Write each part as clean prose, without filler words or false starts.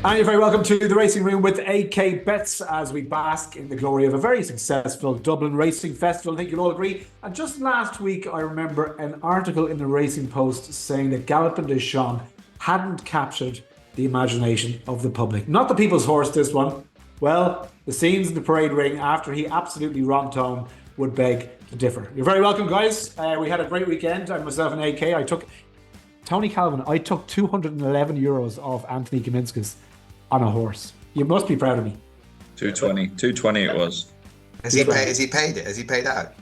And you're very welcome to the Racing Room with AK Bets as we bask in the glory of a very successful Dublin Racing Festival. I think you'll all agree. And just last week, I remember an article in the Racing Post saying that Galopin Des Champs hadn't captured the imagination of the public. Not the people's horse, this one. Well, the scenes in the parade ring after he absolutely romped home would beg to differ. You're very welcome, guys. We had a great weekend. I myself and AK, I took 211 euros off Anthony Kaminskis on a horse. You must be proud of me. 220 it was. Has he paid it? Has he paid out?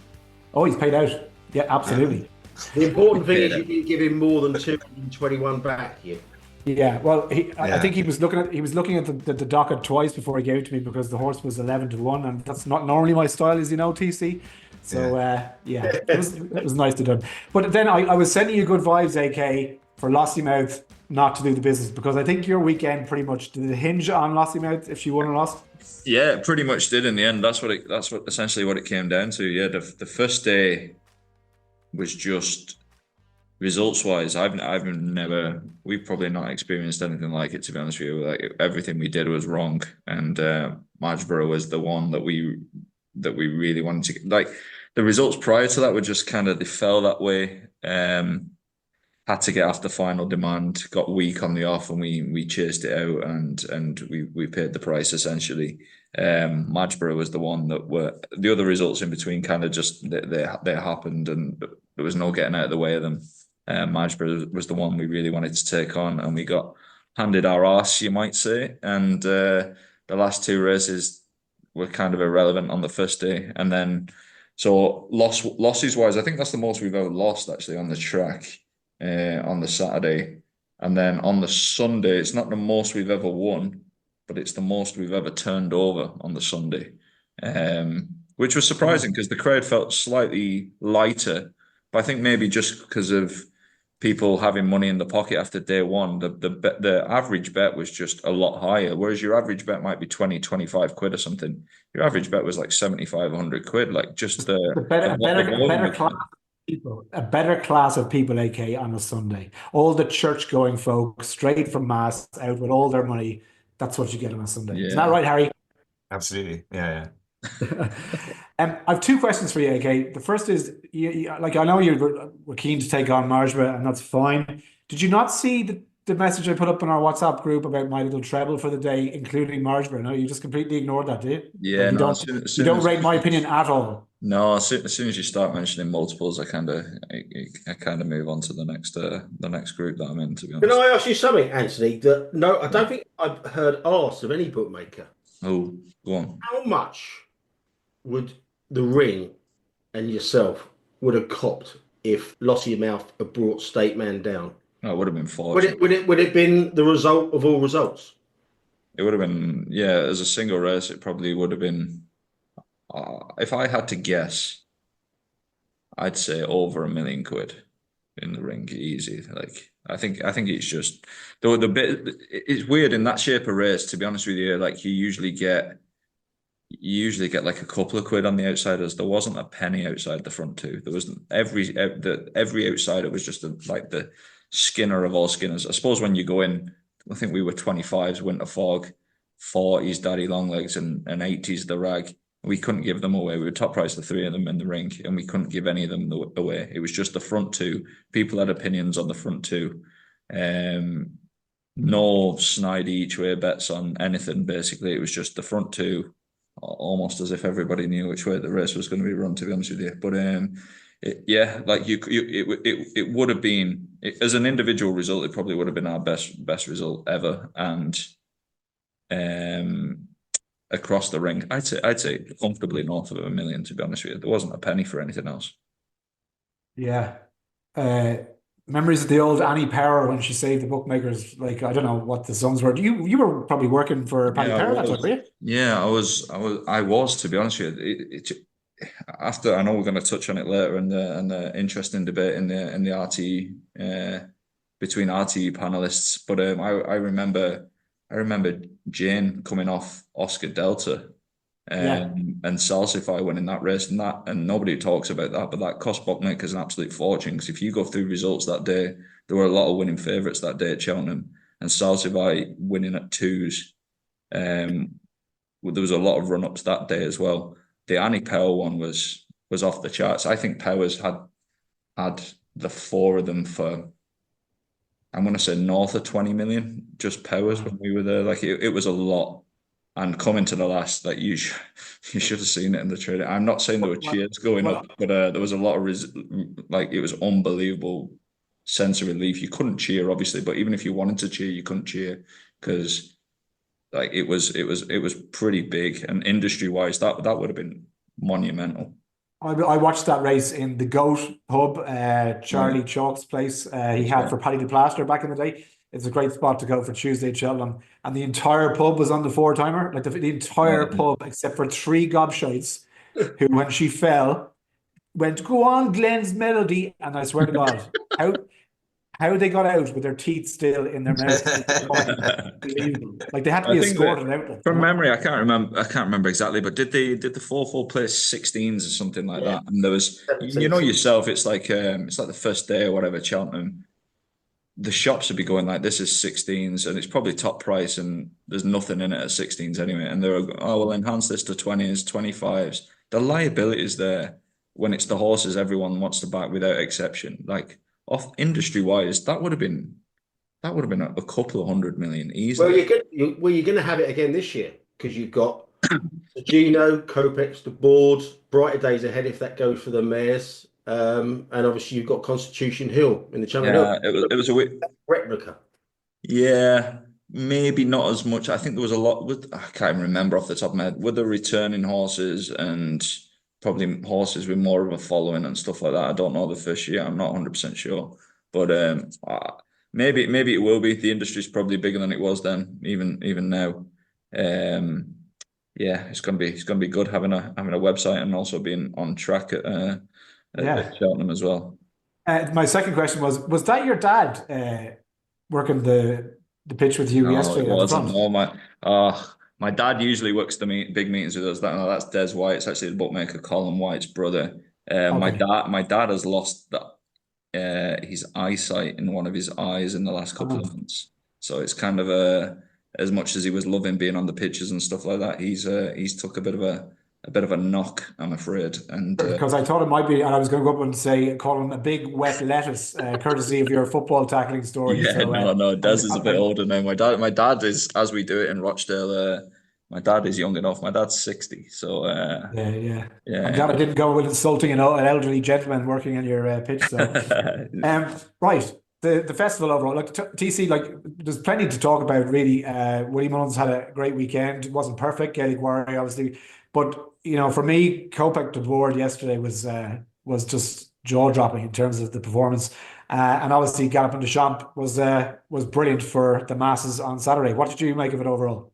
Oh, he's paid out. Yeah, absolutely. The important thing is you didn't give him more than 221 back here. Yeah, well, I think he was looking at the docket twice before he gave it to me because the horse was 11-1, and that's not normally my style, as you know, TC. So it was nice to do. But then I was sending you good vibes, AK, for Lossiemouth not to do the business, because I think your weekend pretty much did it hinge on Lossiemouth if she won or lost. Yeah, it pretty much did in the end. That's essentially what it came down to. Yeah, the first day was just results wise. We've probably not experienced anything like it, to be honest with you. Like everything we did was wrong, and Margeborough was the one that we really wanted to like. The results prior to that were just they fell that way. Had to get after final demand, got weak on the off, and we chased it out, and we paid the price essentially. Margeborough was the one that were the other results in between just they happened, and there was no getting out of the way of them. Margeborough was the one we really wanted to take on, and we got handed our arse, you might say. And the last two races were kind of irrelevant on the first day, and then so losses wise, I think that's the most we've ever lost actually on the track. On the Saturday, and then on the Sunday, it's not the most we've ever won, but it's the most we've ever turned over on the Sunday, which was surprising because the crowd felt slightly lighter. But I think maybe just because of people having money in the pocket after day one, the average bet was just a lot higher. Whereas your average bet might be 20, 25 quid or something. Your average bet was like 75, 100 quid. Like just a better class of people, AK, on a Sunday. All the church-going folk, straight from mass, out with all their money. That's what you get on a Sunday. Yeah. Isn't that right, Harry? Absolutely. Yeah. I have two questions for you, AK. The first is, I know you were keen to take on Margeborough, and that's fine. Did you not see the message I put up in our WhatsApp group about my little treble for the day, including Margeborough? No, you just completely ignored that, did you? Yeah, you don't rate my opinion at all. No, as soon as you start mentioning multiples, I kind of move on to the next group that I'm in. To be honest, can I ask you something, Anthony? No, I don't think I've heard asked of any bookmaker. Oh, go on. How much would the ring and yourself would have copped if Lossiemouth had brought State Man down? No, it would have been 40. Would it been the result of all results? It would have been, yeah. As a single race, it probably would have been. If I had to guess, I'd say over £1 million in the ring, easy. Like I think it's just the bit. It's weird in that shape of race. To be honest with you, like you usually get like a couple of quid on the outsiders. There wasn't a penny outside the front two. There wasn't every outsider was just like the Skinner of all Skinners. I suppose when you go in, I think we were 25s Winter Fog, 40s Daddy Longlegs, and 80s The Rag. We couldn't give them away. We were top price the three of them in the ring, and we couldn't give any of them away. It was just the front two. People had opinions on the front two. No snide each way bets on anything. Basically, it was just the front two, almost as if everybody knew which way the race was going to be run. To be honest with you, but it would have been as an individual result. It probably would have been our best result ever, and across the ring, I'd say comfortably north of £1 million. To be honest with you, there wasn't a penny for anything else. Yeah, memories of the old Annie Power when she saved the bookmakers. Like I don't know what the sums were. You were probably working for Paddy Power that time, were you? Yeah, I was. To be honest with you, after I know we're going to touch on it later in the interesting debate in the RTE between RTE panelists, but I remember Jane coming off Oscar Delta and Salsify winning that race, and nobody talks about that, but that cost bookmakers an absolute fortune, because if you go through results that day, there were a lot of winning favourites that day at Cheltenham, and Salsify winning at 2s. There was a lot of run-ups that day as well. The Annie Power one was off the charts. I think Powers had the 4 of them for, I'm going to say north of 20 million, just Powers when we were there. Like it was a lot. And coming to the last, like you should have seen it in the trailer. I'm not saying there were cheers going up, but there was a lot of it was unbelievable sense of relief. You couldn't cheer, obviously, but even if you wanted to cheer, you couldn't cheer because like it was pretty big, and industry wise, that would have been monumental. I watched that race in the Goat Hub, Charlie Chalk's place. He had for Paddy the Plaster back in the day. It's a great spot to go for Tuesday at Cheltenham. And the entire pub was on the 4-timer. Like the entire pub, except for 3 gobshites, who, when she fell, went, "Go on, Glenn's Melody." And I swear to God, how they got out with their teeth still in their mouth. Unbelievable. Like they had to be escorted out. From memory, I can't remember exactly, but did the 4-4 place 16s or something like that? And there was, you know yourself, it's like the first day or whatever, Cheltenham. The shops would be going like, this is 16s and it's probably top price and there's nothing in it at 16s anyway. And they're, we'll enhance this to 20s, 25s. The liability is there when it's the horses everyone wants to back without exception. Like off industry wise, that would have been a couple of 100 million easily. Well, you're going to have it again this year because you've got the Gino, Copex, the board, brighter days ahead if that goes for the mares. And obviously you've got Constitution Hill in the Channel Hill. It was a replica. Yeah, maybe not as much. I think there was a lot with, I can't even remember off the top of my head, with the returning horses and probably horses with more of a following and stuff like that. I don't know the first year. I'm not 100% sure, but maybe it will be. The industry's probably bigger than it was then, even now. Yeah, it's gonna be good having a website and also being on track at Cheltenham as well. My second question was that your dad working the pitch with you yesterday? It wasn't. No, my dad usually works the big meetings with us. That's Des White. It's actually the bookmaker Colin White's brother. My dad has lost his eyesight in one of his eyes in the last couple of months. So it's kind of as much as he was loving being on the pitches and stuff like that, he's took a bit of a knock, I'm afraid. And because I thought it might be, and I was going to go up and say, call him a big wet lettuce, courtesy of your football tackling story. Yeah, so, no, Des is a bit older now. My dad is, as we do it in Rochdale. My dad is young enough. My dad's 60, so yeah. I'm glad I didn't go with insulting an elderly gentleman working on your pitch. So, right. The festival overall, like TC, like there's plenty to talk about. Really, Willie Mullins had a great weekend. It wasn't perfect, Gaelic Warrior, obviously, but for me, Copac de Board yesterday was just jaw dropping in terms of the performance, and obviously Gallopin de Champ was brilliant for the masses on Saturday. What did you make of it overall?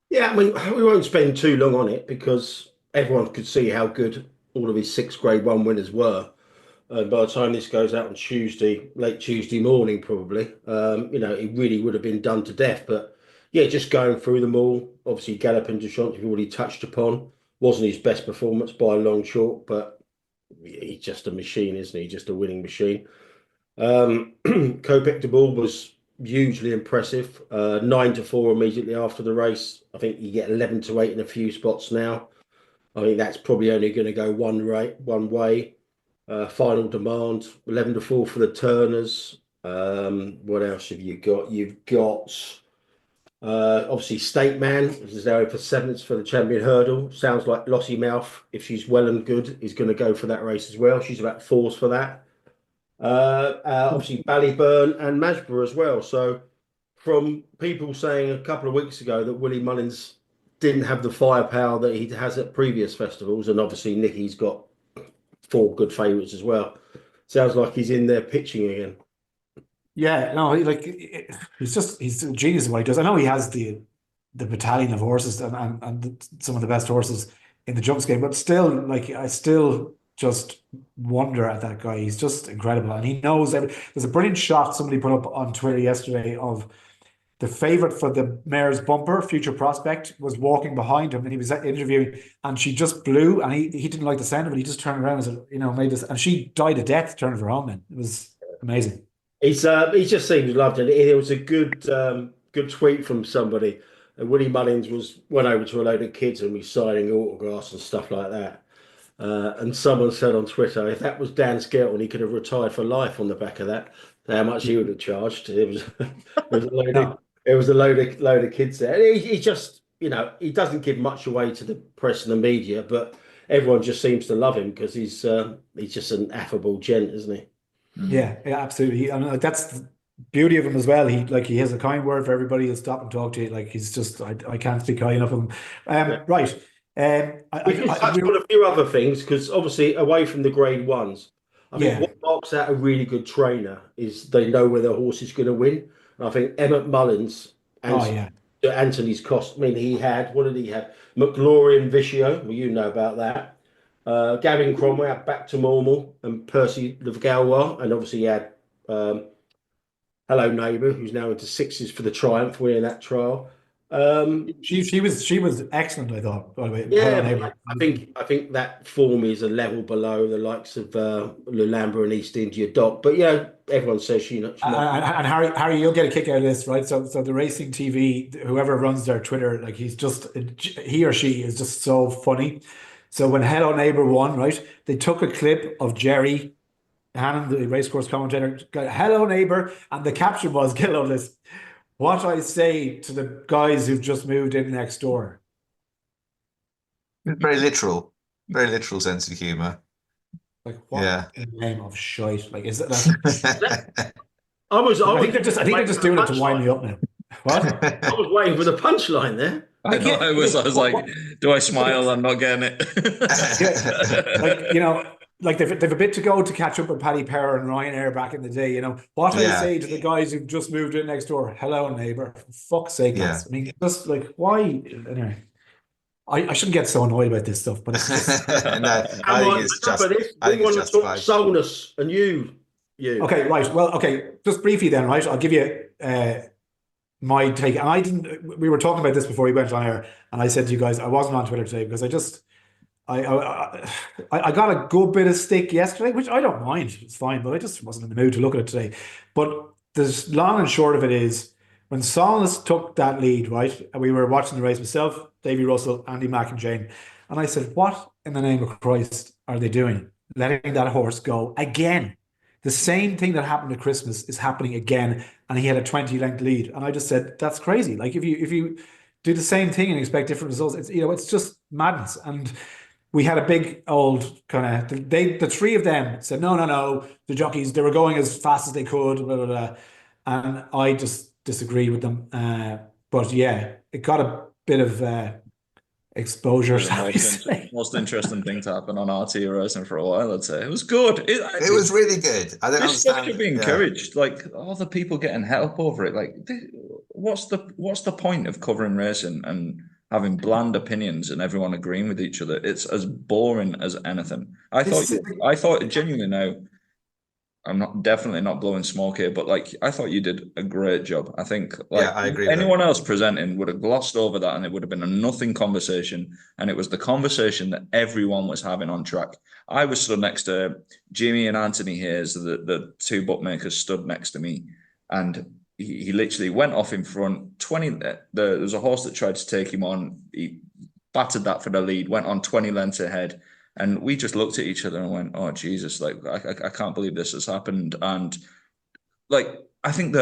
Yeah, I mean, we won't spend too long on it because everyone could see how good all of his 6 Grade 1 winners were. By the time this goes out on Tuesday, late Tuesday morning, probably, it really would have been done to death. But yeah, just going through them all, obviously Gallopin de Champ, you've already touched upon, wasn't his best performance by a long chalk, but he's just a machine, isn't he? Just a winning machine. Copac de Board was hugely impressive. 9-4 immediately after the race. I think you get 11-8 in a few spots now. I think that's probably only going to go one way. Final Demand, 11-4 for the Turners. What else have you got? You've got obviously State Man is there for 7th for the Champion Hurdle. Sounds like Lossy Mouth, if she's well and good, is going to go for that race as well. She's about 4s for that. Obviously Ballyburn and Masborough as well. So from people saying a couple of weeks ago that Willie Mullins didn't have the firepower that he has at previous festivals, and obviously Nicky's got 4 good favourites as well. Sounds like he's in there pitching again. Yeah, no, he's a genius in what he does. I know he has the battalion of horses and some of the best horses in the jumps game, but still, I still just wonder at that guy. He's just incredible, and he knows everything. There's a brilliant shot somebody put up on Twitter yesterday of the favourite for the mare's bumper, Future Prospect, was walking behind him and he was interviewing, and she just blew, and he didn't like the sound of it. He just turned around and said, made this, and she died a death turning for home. Then it was amazing. He just seems loved it. There was a good tweet from somebody. Willie Mullins went over to a load of kids and was signing autographs and stuff like that. And someone said on Twitter, if that was Dan Skelton, he could have retired for life on the back of that. How much he would have charged? It was a load of kids there. He just, he doesn't give much away to the press and the media, but everyone just seems to love him because he's just an affable gent, isn't he? Yeah, absolutely. And that's the beauty of him as well. He has a kind word for everybody. He'll stop and talk to you. Like he's just, I can't speak high enough of him. Right. We can touch on a few other things because obviously away from the grade ones, I think what marks out a really good trainer is they know where their horse is going to win. And I think Emmett Mullins and Anthony's cost. I mean, what did he have? McLaurin Vicio, well, you know about that. Gavin Cromwell back to normal, and Percy Levgalois, and obviously he had Hello Neighbour, who's now into sixes for the Triumph, winning that trial. She was excellent, I thought. By the way, yeah, I think that form is a level below the likes of Lulamba and East India Doc. But yeah, everyone says she's not. And Harry, you'll get a kick out of this, right? So the Racing TV, whoever runs their Twitter, like he or she is just so funny. So when Hello Neighbour won, right, they took a clip of Jerry Hannon, the racecourse commentator, Hello Neighbour, and the caption was, get on this, what I say to the guys who've just moved in next door. Very literal sense of humour. Like what in the name of shite? Like is it like I think they're just doing it to wind me up now. What? I was waiting for the punchline there. I was like, do I smile? I'm not getting it. Like they've a bit to go to catch up with Paddy Power and Ryanair back in the day. What I say to the guys who've just moved in next door. Hello, neighbour. For fuck's sake, lads. I mean, just like why? Anyway, I shouldn't get so annoyed about this stuff, but it's just... No, I think it's just. We want to talk Sol-Ness and you. Okay, right. Well, okay. Just briefly then, right? I'll give you my take. And we were talking about this before we went on air, and I said to you guys, I wasn't on Twitter today because I got a good bit of stick yesterday, which I don't mind. It's fine, but I just wasn't in the mood to look at it today. But the long and short of it is, when Sol-Ness took that lead, right, and we were watching the race, myself, Davy Russell, Andy Mack and Jane, and I said, what in the name of Christ are they doing? Letting that horse go again. The same thing that happened at Christmas is happening again, and he had a 20-length lead. And I just said, that's crazy. Like if you do the same thing and expect different results, it's just madness. And we had a big old kind of, the three of them said, no, the jockeys, they were going as fast as they could, blah, blah, blah. And I just disagreed with them. But yeah, it got a bit of exposure. Most interesting thing to happen on RT Racing for a while, I'd say. It was good. It was really good. I don't understand. To be encouraged. Like all the people getting help over it. Like, what's the point of covering racing and having bland opinions and everyone agreeing with each other? It's as boring as anything. I thought genuinely now, I'm definitely not blowing smoke here, but like I thought you did a great job. I think I agree. Anyone else presenting would have glossed over that and it would have been a nothing conversation. And it was the conversation that everyone was having on track. I was stood next to Jimmy and Anthony Hayes, the two bookmakers stood next to me, and he literally went off in front. There was a horse that tried to take him on. He battered that for the lead, went on 20 lengths ahead. And we just looked at each other and went, oh, Jesus, like, I can't believe this has happened. And like, I think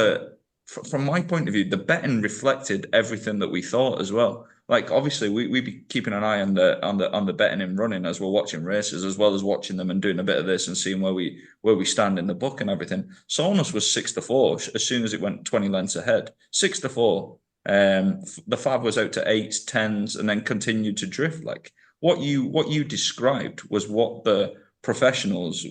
from my point of view, the betting reflected everything that we thought as well. Like, obviously we be keeping an eye on the betting and running as we're watching races, as well as watching them and doing a bit of this and seeing where we stand in the book and everything. Sol-Ness was 6-4 as soon as it went 20 lengths ahead, 6-4. The Fab was out to 8s, 10s, and then continued to drift. Like, what you described was what the professionals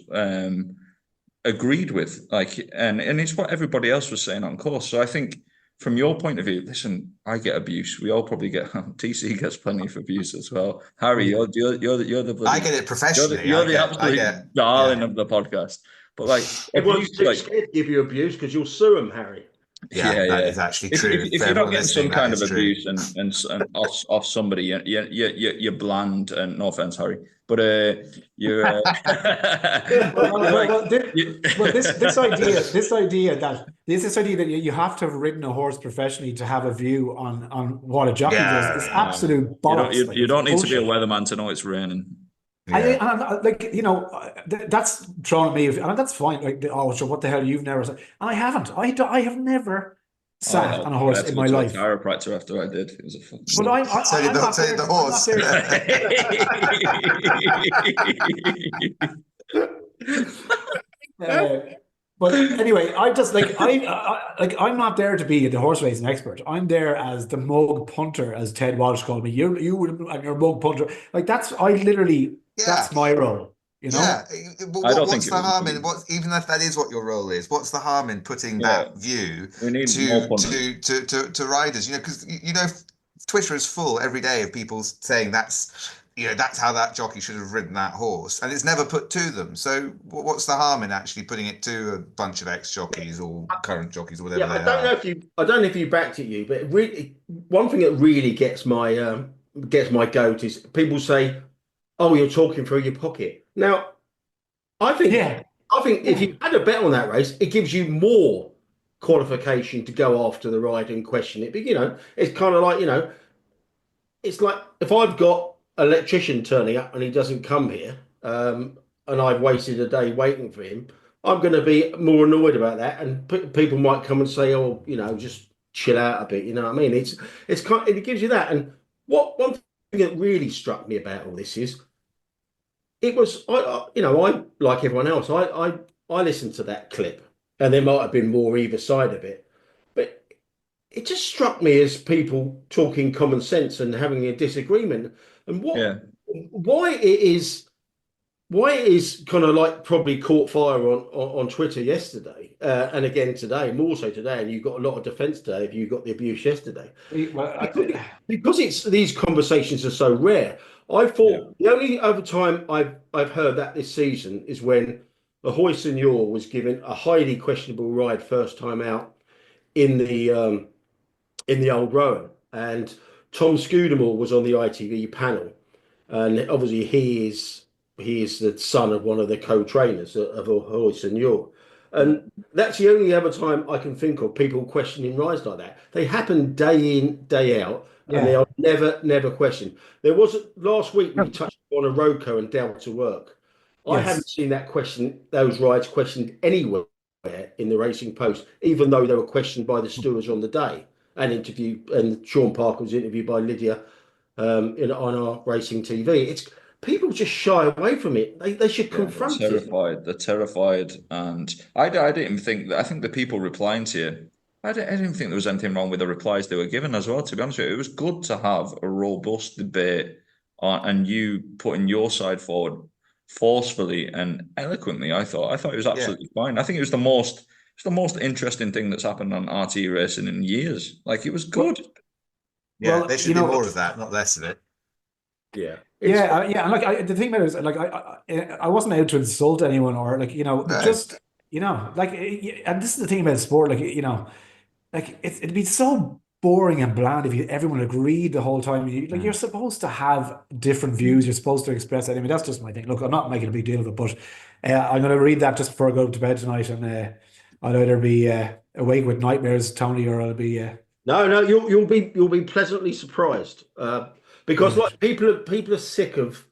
agreed with, like, and it's what everybody else was saying on course. So I think from your point of view, listen, I get abuse. We all probably get TC gets plenty of abuse as well. Harry, you're the bloody, I get it professionally. You're the absolute darling of the podcast. But like, everyone's too scared to give you abuse because you'll sue them, Harry. Yeah, that is actually true. If you're not getting some kind of abuse and off somebody, you're bland. And no offense, Harry, but you're. This idea that you have to have ridden a horse professionally to have a view on what a jockey does is absolute bollocks. You don't need to be a weatherman to know it's raining. And like, you know, that's thrown at me, and that's fine. Like, oh, so what the hell? You've never said, and I haven't. I have never sat on a horse in my life. Chiropractor after I did. It was a fucking. But I'm not say the horse. But anyway, I just I'm not there to be the horse racing expert. I'm there as the mug punter, as Ted Walsh called me. You're mug punter. Like that's my role. You know? Yeah. What's the harm in even if that is what your role is? What's the harm in putting that view to riders? You know, because you know Twitter is full every day of people saying that's how that jockey should have ridden that horse, and it's never put to them. So what's the harm in actually putting it to a bunch of ex-jockeys or current jockeys or whatever they are? I don't know if you backed it, but really, one thing that really gets my goat is people say, "Oh, you're talking through your pocket." Now, I think if you had a bet on that race, it gives you more qualification to go after the ride and question it. But it's kind of like it's like if I've got an electrician turning up and he doesn't come here, and I've wasted a day waiting for him, I'm going to be more annoyed about that. And people might come and say, "Oh, just chill out a bit." You know what I mean? It gives you that. And one thing that really struck me about all this is, it was I like everyone else. I listened to that clip, and there might have been more either side of it, but it just struck me as people talking common sense and having a disagreement. And why it is kind of like probably caught fire on Twitter yesterday, and again today, more so today, and you've got a lot of defence today if you got the abuse yesterday. Because these conversations are so rare. I thought the only other time I've heard that this season is when a Hoy Senior was given a highly questionable ride first time out in the Old Rowan, and Tom Scudamore was on the ITV panel, and obviously he is the son of one of the co-trainers of a Hoy Senior. And that's the only other time I can think of people questioning rides like that. They happen day in, day out, and they are never questioned. There was last week we touched on a Roco and Delta to Work. I haven't seen those rides questioned anywhere in the Racing Post, even though they were questioned by the stewards on the day and Sean Parker was interviewed by Lydia on our Racing TV. People just shy away from it. They should confront it. They're terrified, and I didn't even think that. I think the people replying to you, I didn't think there was anything wrong with the replies they were given as well. To be honest with you, it was good to have a robust debate and you putting your side forward forcefully and eloquently. I thought it was absolutely fine. I think it was the most interesting thing that's happened on RT racing in years. Like, it was good. Yeah, there should be more of that, not less of it. Yeah. And like the thing about it is, like, I wasn't out to insult anyone or and this is the thing about sport, it'd be so boring and bland if everyone agreed the whole time. You're supposed to have different views. You're supposed to express it. I mean, that's just my thing. Look, I'm not making a big deal of it, but I'm going to read that just before I go to bed tonight, and I'll either be awake with nightmares, Tony, or I'll be. No, you'll be pleasantly surprised. Because people are sick of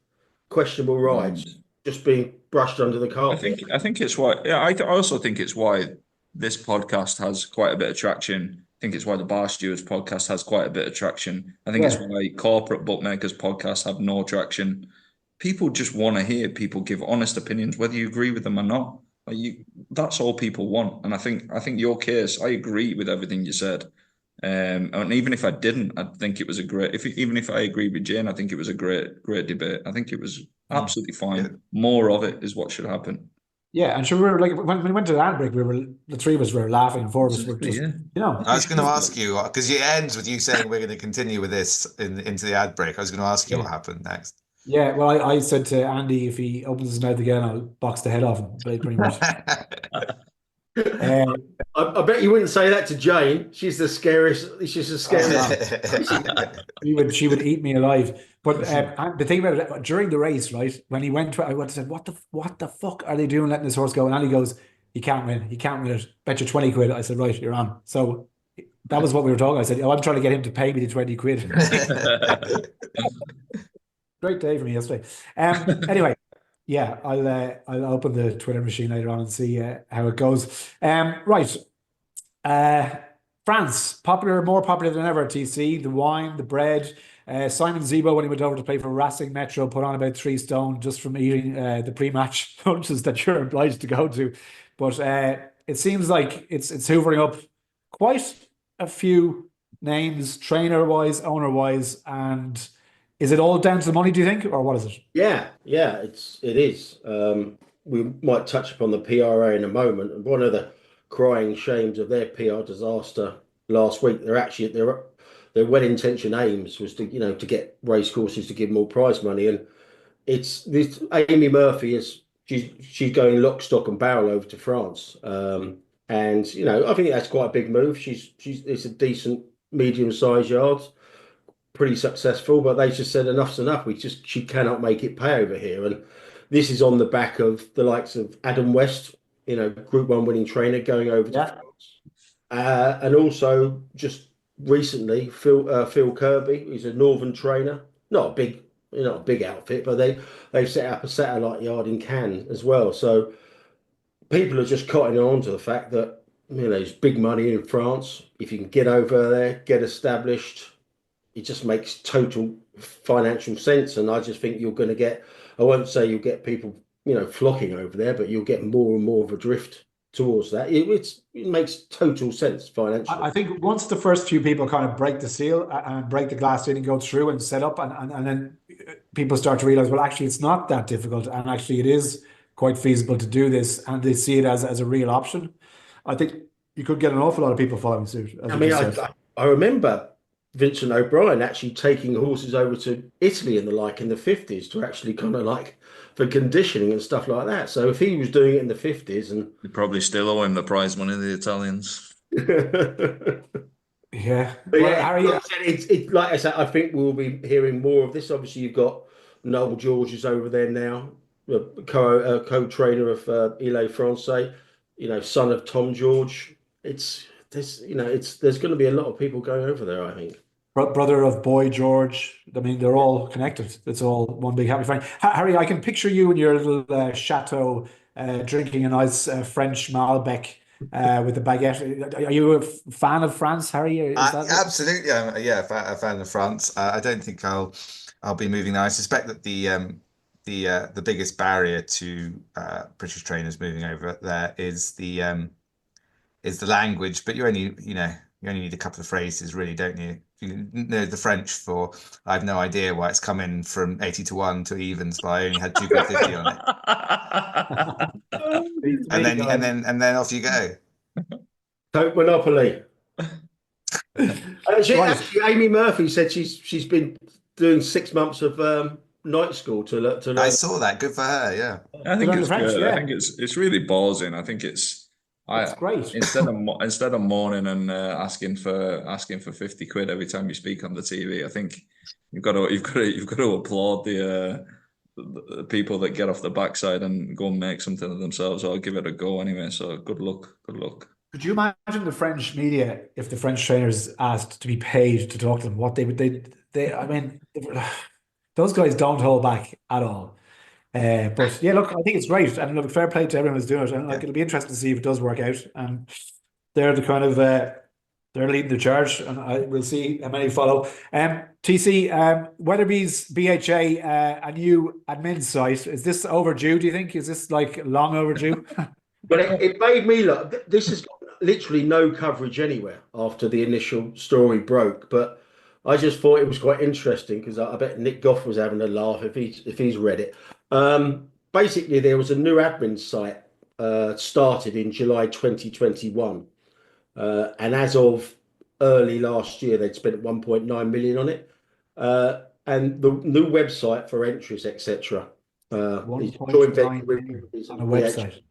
questionable rides just being brushed under the carpet. I think it's why. Yeah, I also think it's why this podcast has quite a bit of traction. I think it's why the Bar Stewards podcast has quite a bit of traction. I think it's why corporate bookmakers podcasts have no traction. People just want to hear people give honest opinions, whether you agree with them or not. That's all people want. And I think your case, I agree with everything you said. And even if I didn't, I think it was a great. Even if I agree with Jane, I think it was a great debate. I think it was absolutely fine. Yeah. More of it is what should happen. Yeah, and sure, we were like when we went to the ad break, the three of us were laughing, and four of us were just, I was going to ask you, because it ends with you saying we're going to continue with this into the ad break. I was going to ask you what happened next. Yeah, well, I said to Andy, if he opens his mouth again, I'll box the head off him. Pretty much. I bet you wouldn't say that to Jane. She's the scariest. She's the scariest. She would eat me alive. But the thing about it, during the race, right, when he went, I went and said, what the fuck are they doing letting this horse go? And Ali goes, he can't win it. Bet you 20 quid. I said, right, you're on. So that was what we were talking. I said, I'm trying to get him to pay me the 20 quid. Great day for me yesterday. Anyway, yeah, I'll open the Twitter machine later on and see how it goes. Right. France, more popular than ever, TC. The wine, the bread. Simon Zebo, when he went over to play for Racing Metro, put on about 3 stone just from eating the pre-match lunches that you're obliged to go to. But it seems like it's hoovering up quite a few names, trainer-wise, owner-wise, and is it all down to the money, do you think, or what is it? Yeah, it is. We might touch upon the PRA in a moment. And one of the crying shames of their PR disaster last week, their well-intentioned aims was to get racecourses to give more prize money, and it's this Amy Murphy she's going lock, stock, and barrel over to France, and I think that's quite a big move. It's a decent medium-sized yard. Pretty successful, but they just said enough's enough. She cannot make it pay over here, and this is on the back of the likes of Adam West, Group 1 winning trainer, going over to France, and also just recently Phil Kirby, who's a Northern trainer, not a big outfit, but they've set up a satellite yard in Cannes as well. So people are just cottoning on to the fact that there's big money in France. If you can get over there, get established, it just makes total financial sense. And I just think you're going to get, I won't say you'll get people, flocking over there, but you'll get more and more of a drift towards that. It makes total sense financially. I think once the first few people kind of break the seal and break the glass ceiling, go through and set up, and then people start to realize, well, actually, it's not that difficult. And actually, it is quite feasible to do this. And they see it as a real option. I think you could get an awful lot of people following suit. I remember Vincent O'Brien actually taking horses over to Italy and the like in the 50s to actually kind of like for conditioning and stuff like that. So if he was doing it in the 50s, and you probably still owe him the prize money, the Italians. Yeah. But Harry, like I said, I think we'll be hearing more of this. Obviously, you've got Noel George is over there now, co-trainer of Ile Francais, son of Tom George. There's going to be a lot of people going over there, I think. Brother of Boy George. I mean, they're all connected. It's all one big happy family. Harry, I can picture you in your little chateau drinking a nice French Malbec with a baguette. Are you a fan of France, Harry? Absolutely, I'm a fan of France. I don't think I'll be moving there. I suspect that the biggest barrier to British trainers moving over there is the language. But you only need a couple of phrases, really, don't you? You know the French for I have no idea why it's come in from 80 to 1 to evens, but I only had 250 on it. and then off you go. Tote Monopoly. Actually, Amy Murphy said she's been doing 6 months of night school to learn. I saw that. Good for her. Yeah. I think it's good. Yeah. I think it's really ballsy. I think it's great. instead of mourning and asking for 50 quid every time you speak on the TV, I think you've got to applaud the people that get off the backside and go and make something of themselves, or give it a go anyway. So good luck. Could you imagine the French media if the French trainers asked to be paid to talk to them? What they I mean, those guys don't hold back at all. But yeah, look, I think it's great, and look, fair play to everyone who's doing it, and it'll be interesting to see if it does work out. And they're the kind of they're leading the charge, and we'll see how many follow. TC, Weatherby's BHA, a new admin site. Is this overdue? Do you think? Is this like long overdue? But it made me look. This has got literally no coverage anywhere after the initial story broke, but I just thought it was quite interesting because I bet Nick Goff was having a laugh if he's read it. Basically, there was a new admin site started in July 2021, and as of early last year, they'd spent 1.9 million on it, and the new website for entries, etc. Joint venture on a website.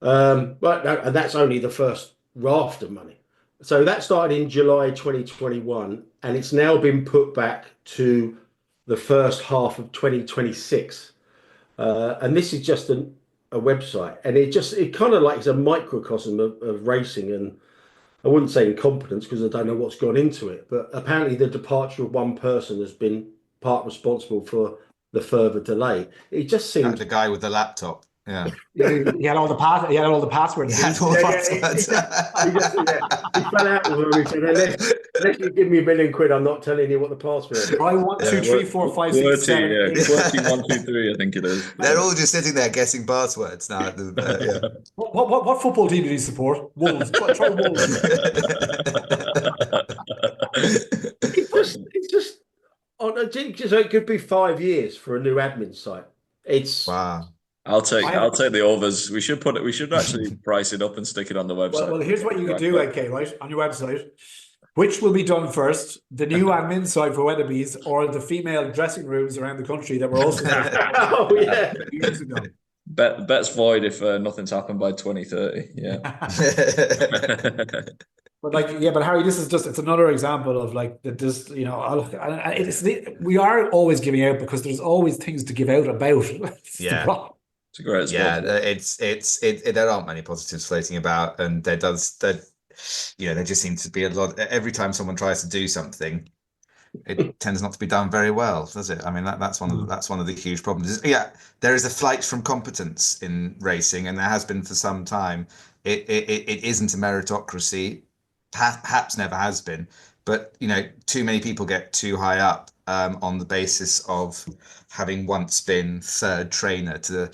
And that's only the first raft of money. So that started in July 2021, and it's now been put back to the first half of 2026. And this is just a website, and it kind of like is a microcosm of racing, and I wouldn't say incompetence because I don't know what's gone into it, but apparently the departure of one person has been part responsible for the further delay. It just seems the guy with the laptop. Yeah, he had all the passwords. He had all the passwords. He fell out with him. He said, unless you give me £1 million, I'm not telling you what the password is. I 1, 2, 3, 4, 5, 6, 7, 8. 1, 2, 3, I think it is. They're all just sitting there guessing passwords now. What football team did he support? Wolves. Try Wolves. It's just on a so it could be 5 years for a new admin site. It's wow. I'll take the overs. We should actually price it up and stick it on the website. Well, here's what you could do, AK, right? On your website. Which will be done first? The new admin site for Weatherby's or the female dressing rooms around the country that were also oh yeah years ago? Bet's void if nothing's happened by 2030. Yeah. But Harry, this is it's another example of we are always giving out because there's always things to give out about. Yeah. It's a great sport. There aren't many positives floating about, and there just seems to be a lot. Every time someone tries to do something, it tends not to be done very well, does it? I mean, that's one of the huge problems. Yeah, there is a flight from competence in racing, and there has been for some time. It isn't a meritocracy, perhaps never has been, but too many people get too high up on the basis of having once been third trainer to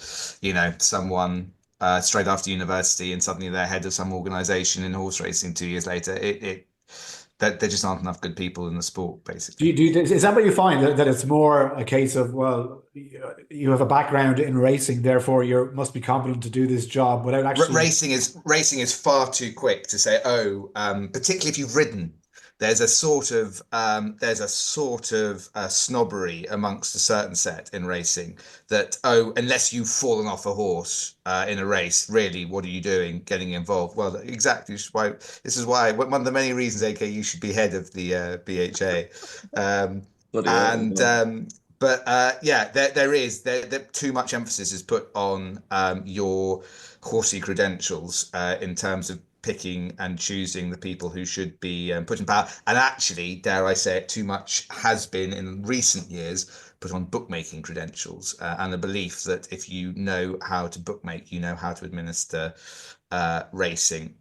someone straight after university, and suddenly they're head of some organization in horse racing 2 years later. There just aren't enough good people in the sport, basically. Is that what you find, that it's more a case of, well, you have a background in racing, therefore you must be competent to do this job without actually... Racing is far too quick to say, particularly if you've ridden. There's a sort of snobbery amongst a certain set in racing that, unless you've fallen off a horse in a race, really, what are you doing getting involved? Well, exactly. This is why one of the many reasons, AK, you should be head of the BHA. There too much emphasis is put on your horsey credentials in terms of picking and choosing the people who should be put in power. And actually, dare I say it, too much has been in recent years put on bookmaking credentials and the belief that if you know how to bookmake, you know how to administer racing.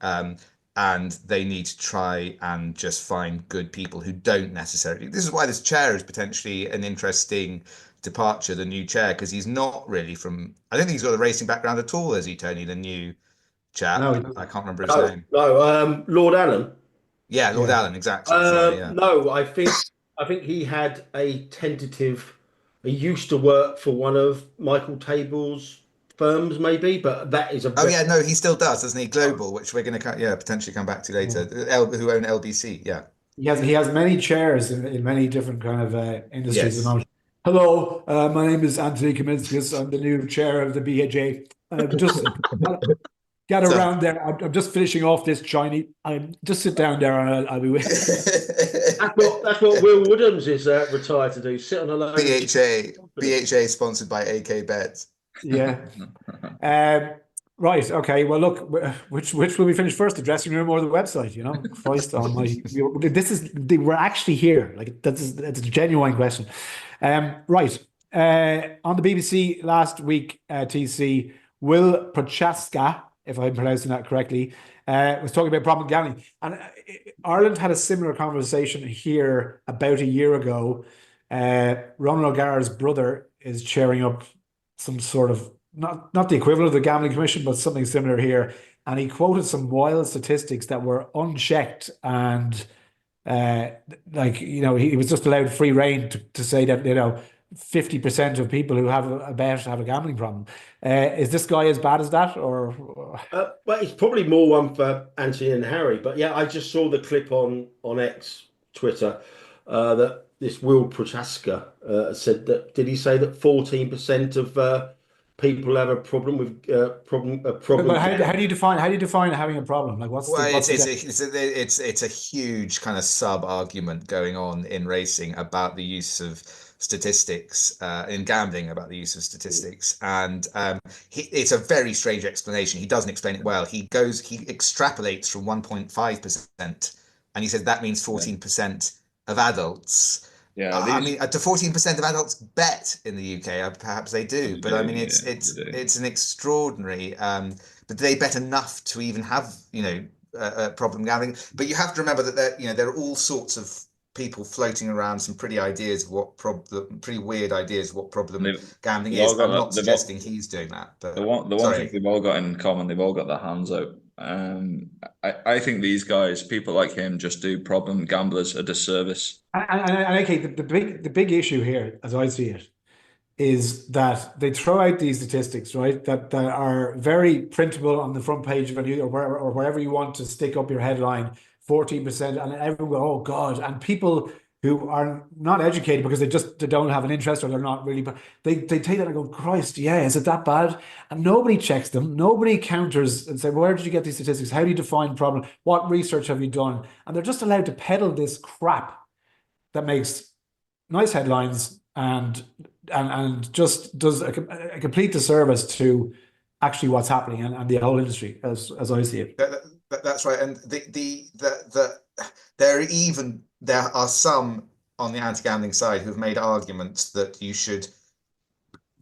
And they need to try and just find good people who don't necessarily. This is why this chair is potentially an interesting departure, the new chair, because he's not really from, I don't think he's got a racing background at all, is he, Tony, the new chap? No, I can't remember his name. No, Lord Allen. Yeah, Lord Allen, exactly. No, I think he had a tentative. He used to work for one of Michael Table's firms, maybe, but that is a. Oh yeah, no, he still does, doesn't he? Global, which we're going to potentially come back to later. Who own LBC? Yeah. He has many chairs in many different kind of industries. Yes. Hello, my name is Anthony Kaminskis. I'm the new chair of the BHA. Just get around there. I'm just finishing off this Chinese. Just sit down there and I'll be with you. That's what Will Woodhams is retired to do. Sit on a load. BHA sponsored by AK Bets. Yeah. Right. Okay. Well, look, which will we finish first, the dressing room or the website? Christ almighty. We're actually here. Like that's a genuine question. Right. On the BBC last week, TC, Will Prochaska, if I'm pronouncing that correctly, was talking about problem gambling. And Ireland had a similar conversation here about a year ago. Ronan O'Gara's brother is chairing up some sort of, not the equivalent of the Gambling Commission, but something similar here. And he quoted some wild statistics that were unchecked. And he was just allowed free rein to say that, 50% of people who have a bet have a gambling problem. Is this guy as bad as that, or? Well, it's probably more one for Anthony and Harry. But yeah, I just saw the clip on X Twitter that this Will Prochaska said that. Did he say that 14% of people have a problem with problem. But how do you define having a problem? Like it's a huge kind of sub argument going on in racing about the use of statistics in gambling, about the use of statistics, and it's a very strange explanation. He doesn't explain it well. He extrapolates from 1.5%, and he says that means 14% of adults. Yeah, I mean, to 14% of adults bet in the UK. Perhaps they do, but I mean, it's an extraordinary. But they bet enough to even have problem gambling. But you have to remember that there are all sorts of people floating around some pretty weird ideas of what problem gambling is. I'm not suggesting he's doing that, but the one thing they've all got in common, they've all got their hands out. I think these guys, people like him, just do problem gamblers a disservice. And okay, the big issue here, as I see it, is that they throw out these statistics, right? That are very printable on the front page of a news or wherever you want to stick up your headline. 14%, and everyone, oh God, and people who are not educated because they don't have an interest, or they're not really, but they take that and go, Christ, yeah, is it that bad? And nobody checks them, nobody counters and say, well, where did you get these statistics? How do you define problem? What research have you done? And they're just allowed to peddle this crap that makes nice headlines and just does a complete disservice to actually what's happening and the whole industry, as I see it. That's right, and there are some on the anti-gambling side who've made arguments that you should.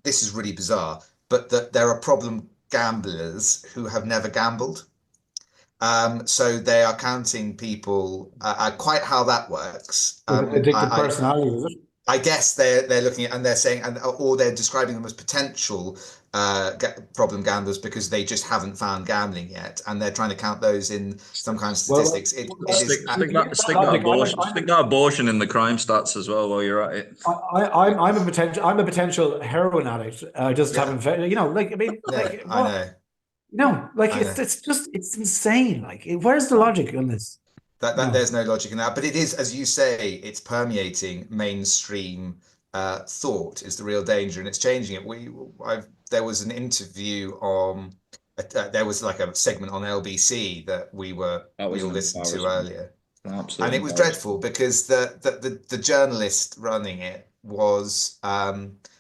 This is really bizarre, but that there are problem gamblers who have never gambled. So they are counting people. Quite how that works. Addictive personality, is it? I guess they're looking at, and they're saying, or they're describing them as potential problem gamblers because they just haven't found gambling yet, and they're trying to count those in some kind of statistics. Stick that abortion in the crime stats as well while you're at it. I'm a potential heroin addict. I just haven't, I know. It's insane. Like, where's the logic on this? There's no logic in that, but it is, as you say, it's permeating mainstream thought is the real danger, and it's changing it. There was an interview on, there was like a segment on LBC that we all listened to earlier, and it was dreadful because the journalist running it was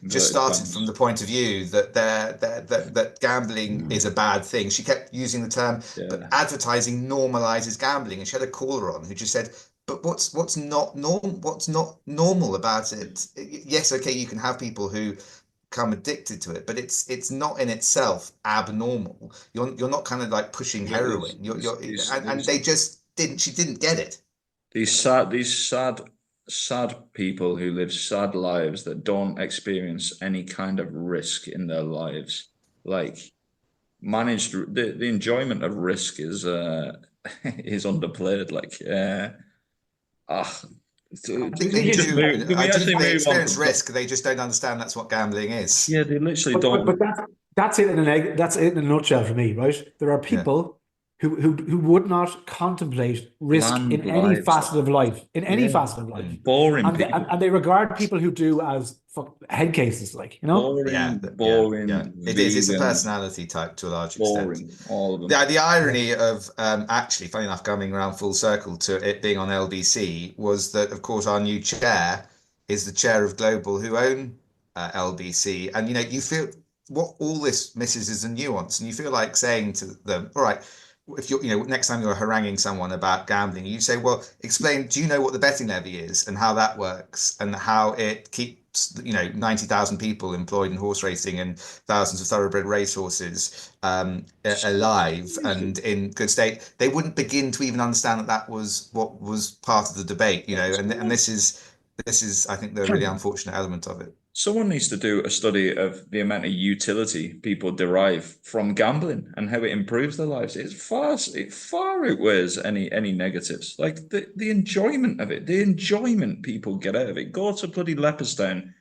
just started from the point of view that gambling is a bad thing. She kept using the term, but advertising normalizes gambling, and she had a caller on who just said, but what's not normal about it? Yes, okay, you can have people who become addicted to it, but it's not in itself abnormal. You're not kind of like pushing heroin. And they just didn't. She didn't get it. These sad people who live sad lives that don't experience any kind of risk in their lives, like managed the enjoyment of risk is underplayed. Like I think they experience risk. They just don't understand that's what gambling is. Yeah, they literally don't. But that's it in a nutshell for me, right? There are people who would not contemplate risk in any facet of life, boring, and they regard people who do as head cases, like, boring. It is. It's a personality type to a large extent. All of them. The irony of actually, funny enough, coming around full circle to it being on LBC was that, of course, our new chair is the chair of Global, who own LBC, and you feel what all this misses is a nuance, and you feel like saying to them, all right, if you're, next time you're haranguing someone about gambling, you say, well, explain, do you know what the betting levy is and how that works and how it keeps, 90,000 people employed in horse racing and thousands of thoroughbred racehorses alive and in good state? They wouldn't begin to even understand that was what was part of the debate, and this is, I think, the really unfortunate element of it. Someone needs to do a study of the amount of utility people derive from gambling and how it improves their lives. It far outweighs any negatives. Like the enjoyment of it, the enjoyment people get out of it. Go to bloody Leopardstown.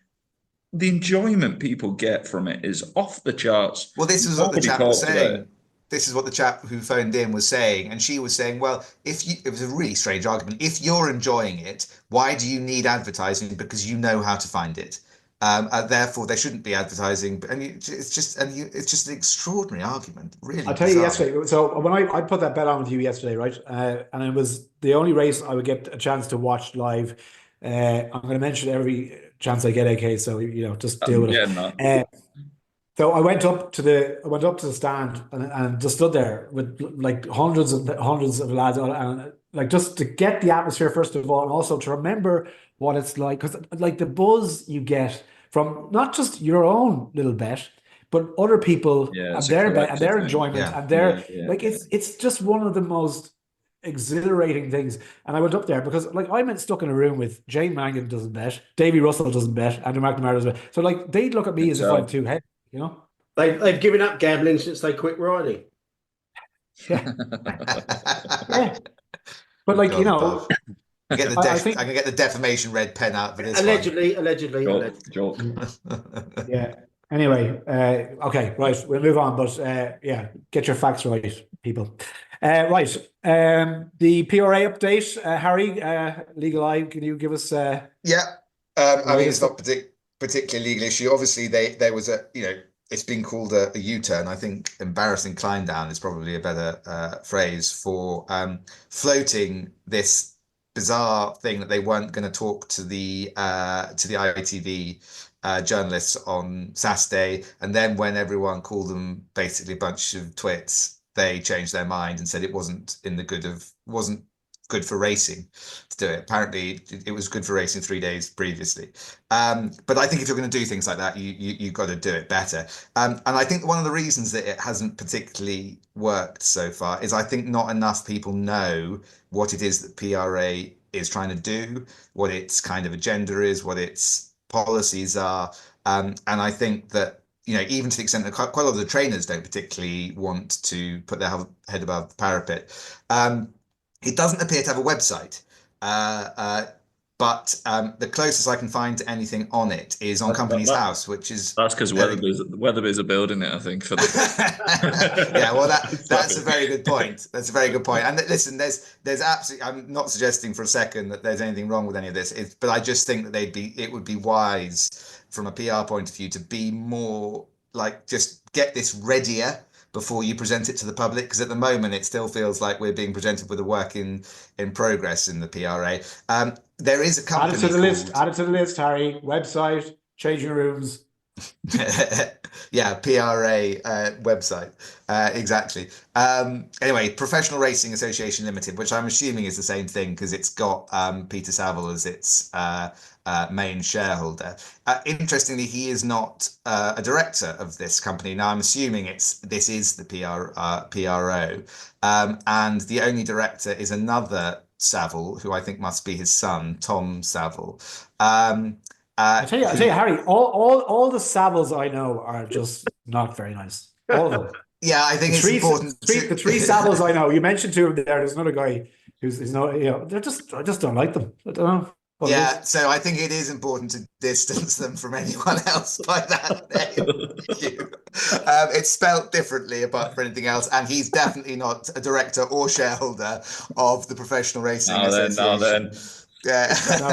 The enjoyment people get from it is off the charts. Well, this is what the chap was saying. This is what the chap who phoned in was saying, and she was saying, well, it was a really strange argument. If you're enjoying it, why do you need advertising? Because you know how to find it. and therefore they shouldn't be advertising. It's just an extraordinary argument, really. I'll tell you yesterday. So when I put that bet on with you yesterday, right, and it was the only race I would get a chance to watch live. I'm going to mention every chance I get, AK. So just deal with it. So I went up to the stand and just stood there with like hundreds of lads, and like just to get the atmosphere first of all, and also to remember what it's like, because like the buzz you get from not just your own little bet, but other people and their bet and their enjoyment and their like it's just one of the most exhilarating things. And I went up there because like I'm stuck in a room with Jane Mangan doesn't bet, Davy Russell doesn't bet, Andrew McNamara doesn't bet. So like they'd look at me as if I'm too heavy. They've given up gambling since they quit riding. Yeah. Yeah. But like, I can get the defamation red pen out for this. Allegedly. Yeah. Anyway, okay, right. We'll move on, but get your facts right, people. Right. The PRA update, Harry, Legal Eye, can you give us? I mean, it's not particularly legal issue. Obviously, there was it's been called a U-turn. I think embarrassing climb down is probably a better phrase for floating this bizarre thing that they weren't going to talk to the ITV journalists on Saturday, and then when everyone called them basically a bunch of twits, they changed their mind and said it wasn't good for racing to do it. Apparently it was good for racing 3 days previously. But I think if you're going to do things like that, you've got to do it better. And I think one of the reasons that it hasn't particularly worked so far is I think not enough people know what it is that PRA is trying to do, what its kind of agenda is, what its policies are. And I think that, even to the extent that quite a lot of the trainers don't particularly want to put their head above the parapet. It doesn't appear to have a website, but the closest I can find to anything on it is on Companies House, which is... That's because Weatherby's are building it, I think. For the... Yeah, well, that's a very good point. That's a very good point. And listen, there's absolutely... I'm not suggesting for a second that there's anything wrong with any of this, but I just think that it would be wise from a PR point of view to be more like, just get this readier before you present it to the public, because at the moment it still feels like we're being presented with a work in progress in the PRA. There is a company Add it to the list, Harry. Website, changing rooms. Yeah, PRA website. Exactly. Anyway, Professional Racing Association Limited, which I'm assuming is the same thing because it's got Peter Saville as its main shareholder. Interestingly, he is not a director of this company. Now, I'm assuming this is the PRO, and the only director is another Saville, who I think must be his son, Tom Saville. I tell you, Harry, all the Savilles I know are just not very nice. All of them. Yeah, I think it's important. The three Savilles I know, you mentioned two of them there. There's another guy who's not, I just don't like them. I don't know. Yeah, so I think it is important to distance them from anyone else by that name. It's spelt differently apart from anything else, and he's definitely not a director or shareholder of the Professional Racing Association. Yeah. No.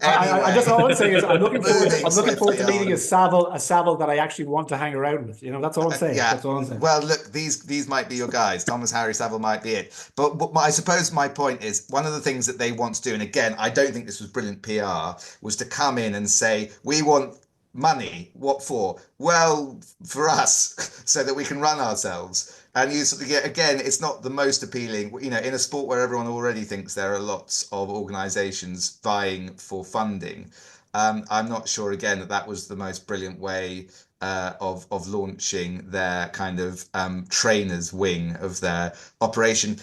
I just all I'm saying is I'm looking forward to meeting a Saville that I actually want to hang around with. That's all I'm saying. Yeah. That's all I'm saying. Well, look, these might be your guys. Thomas Harry Saville might be it. But I suppose my point is one of the things that they want to do, and again, I don't think this was brilliant PR, was to come in and say, we want money. What for? Well, for us, so that we can run ourselves. And you sort of get, again, it's not the most appealing, in a sport where everyone already thinks there are lots of organisations vying for funding. I'm not sure, again, that was the most brilliant way of launching their kind of trainers wing of their operation.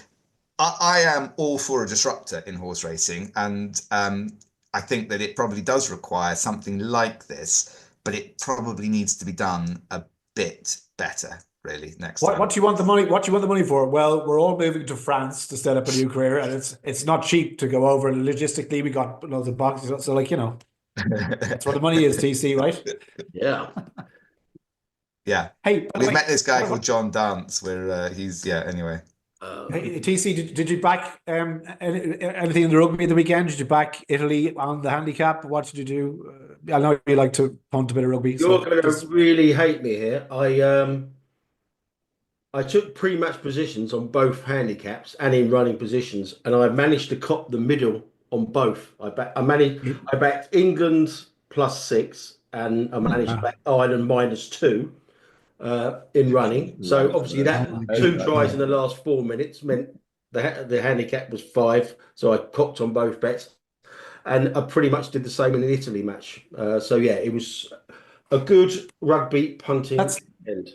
I am all for a disruptor in horse racing, and I think that it probably does require something like this, but it probably needs to be done a bit better. Really, next time. What do you want the money? What do you want the money for? Well, we're all moving to France to set up a new career, and it's not cheap to go over. And logistically, we got loads of boxes. So, that's where the money is. TC, right? Yeah. Yeah. Hey, we've met this guy called John Dance. Where he's anyway. Hey, TC, did you back anything in the rugby the weekend? Did you back Italy on the handicap? What did you do? I know you like to punt a bit of rugby. You're going to really hate me here. I took pre-match positions on both handicaps and in running positions, and I managed to cop the middle on both. I backed England +6, and I managed to back Ireland -2 in running. So obviously that 2 tries in the last 4 minutes meant the handicap was 5. So I copped on both bets, and I pretty much did the same in the Italy match. So yeah, it was a good rugby punting.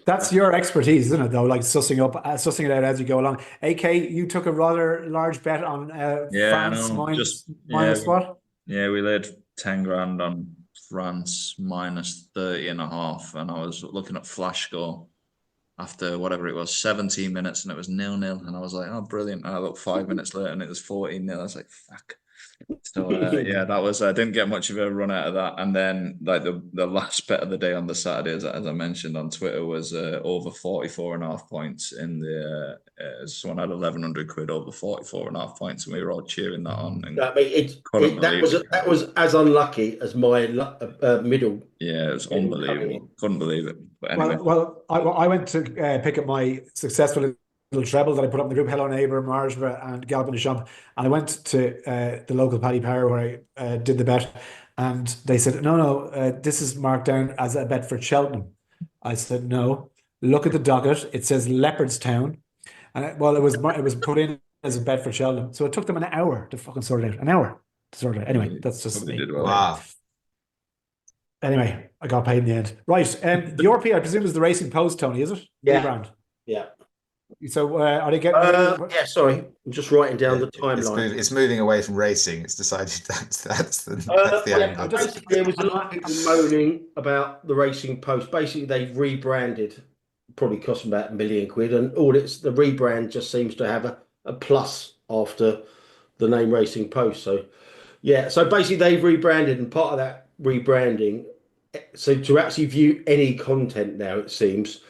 That's your expertise, isn't it? Though, like sussing it out as you go along. AK, you took a rather large bet on France minus what? Yeah, we laid 10 grand on France -30.5, and I was looking at flash score after whatever it was, 17 minutes, and it was 0-0, and I was like, oh, brilliant. And I looked 5 minutes later, and it was 14-0. I was like, fuck. So yeah, that was. I didn't get much of a run out of that. And then like the last bet of the day on the Saturday, as I mentioned on Twitter, was over 44.5 points in the. Someone had 1,100 quid over 44.5 points, and we were all cheering that on. And I mean, that was as unlucky as my middle. Yeah, it was unbelievable. Couldn't believe it. But anyway, I went to pick up my successful little treble that I put up in the group, Hello Neighbour, Margery and Gallop in the Shop, and I went to the local Paddy Power where I did the bet, and they said, no, this is marked down as a bet for Cheltenham. I said, no, look at the docket, it says Leopardstown, and it was put in as a bet for Cheltenham, so it took them an hour to fucking sort it out. Anyway, that's just me. Wow. Anyway, I got paid in the end. Right, the RP, I presume, is the Racing Post, Tony, is it? Yeah. Brand. Yeah. So are they getting? Yeah, sorry, I'm just writing down the timeline. It's moving away from racing. It's decided that's the angle. There was a lot of people moaning about the Racing Post. Basically, they've rebranded. Probably cost them about £1 million, and the rebrand just seems to have a plus after the name Racing Post. So yeah, so basically they've rebranded, and part of that rebranding, so to actually view any content now, it seems.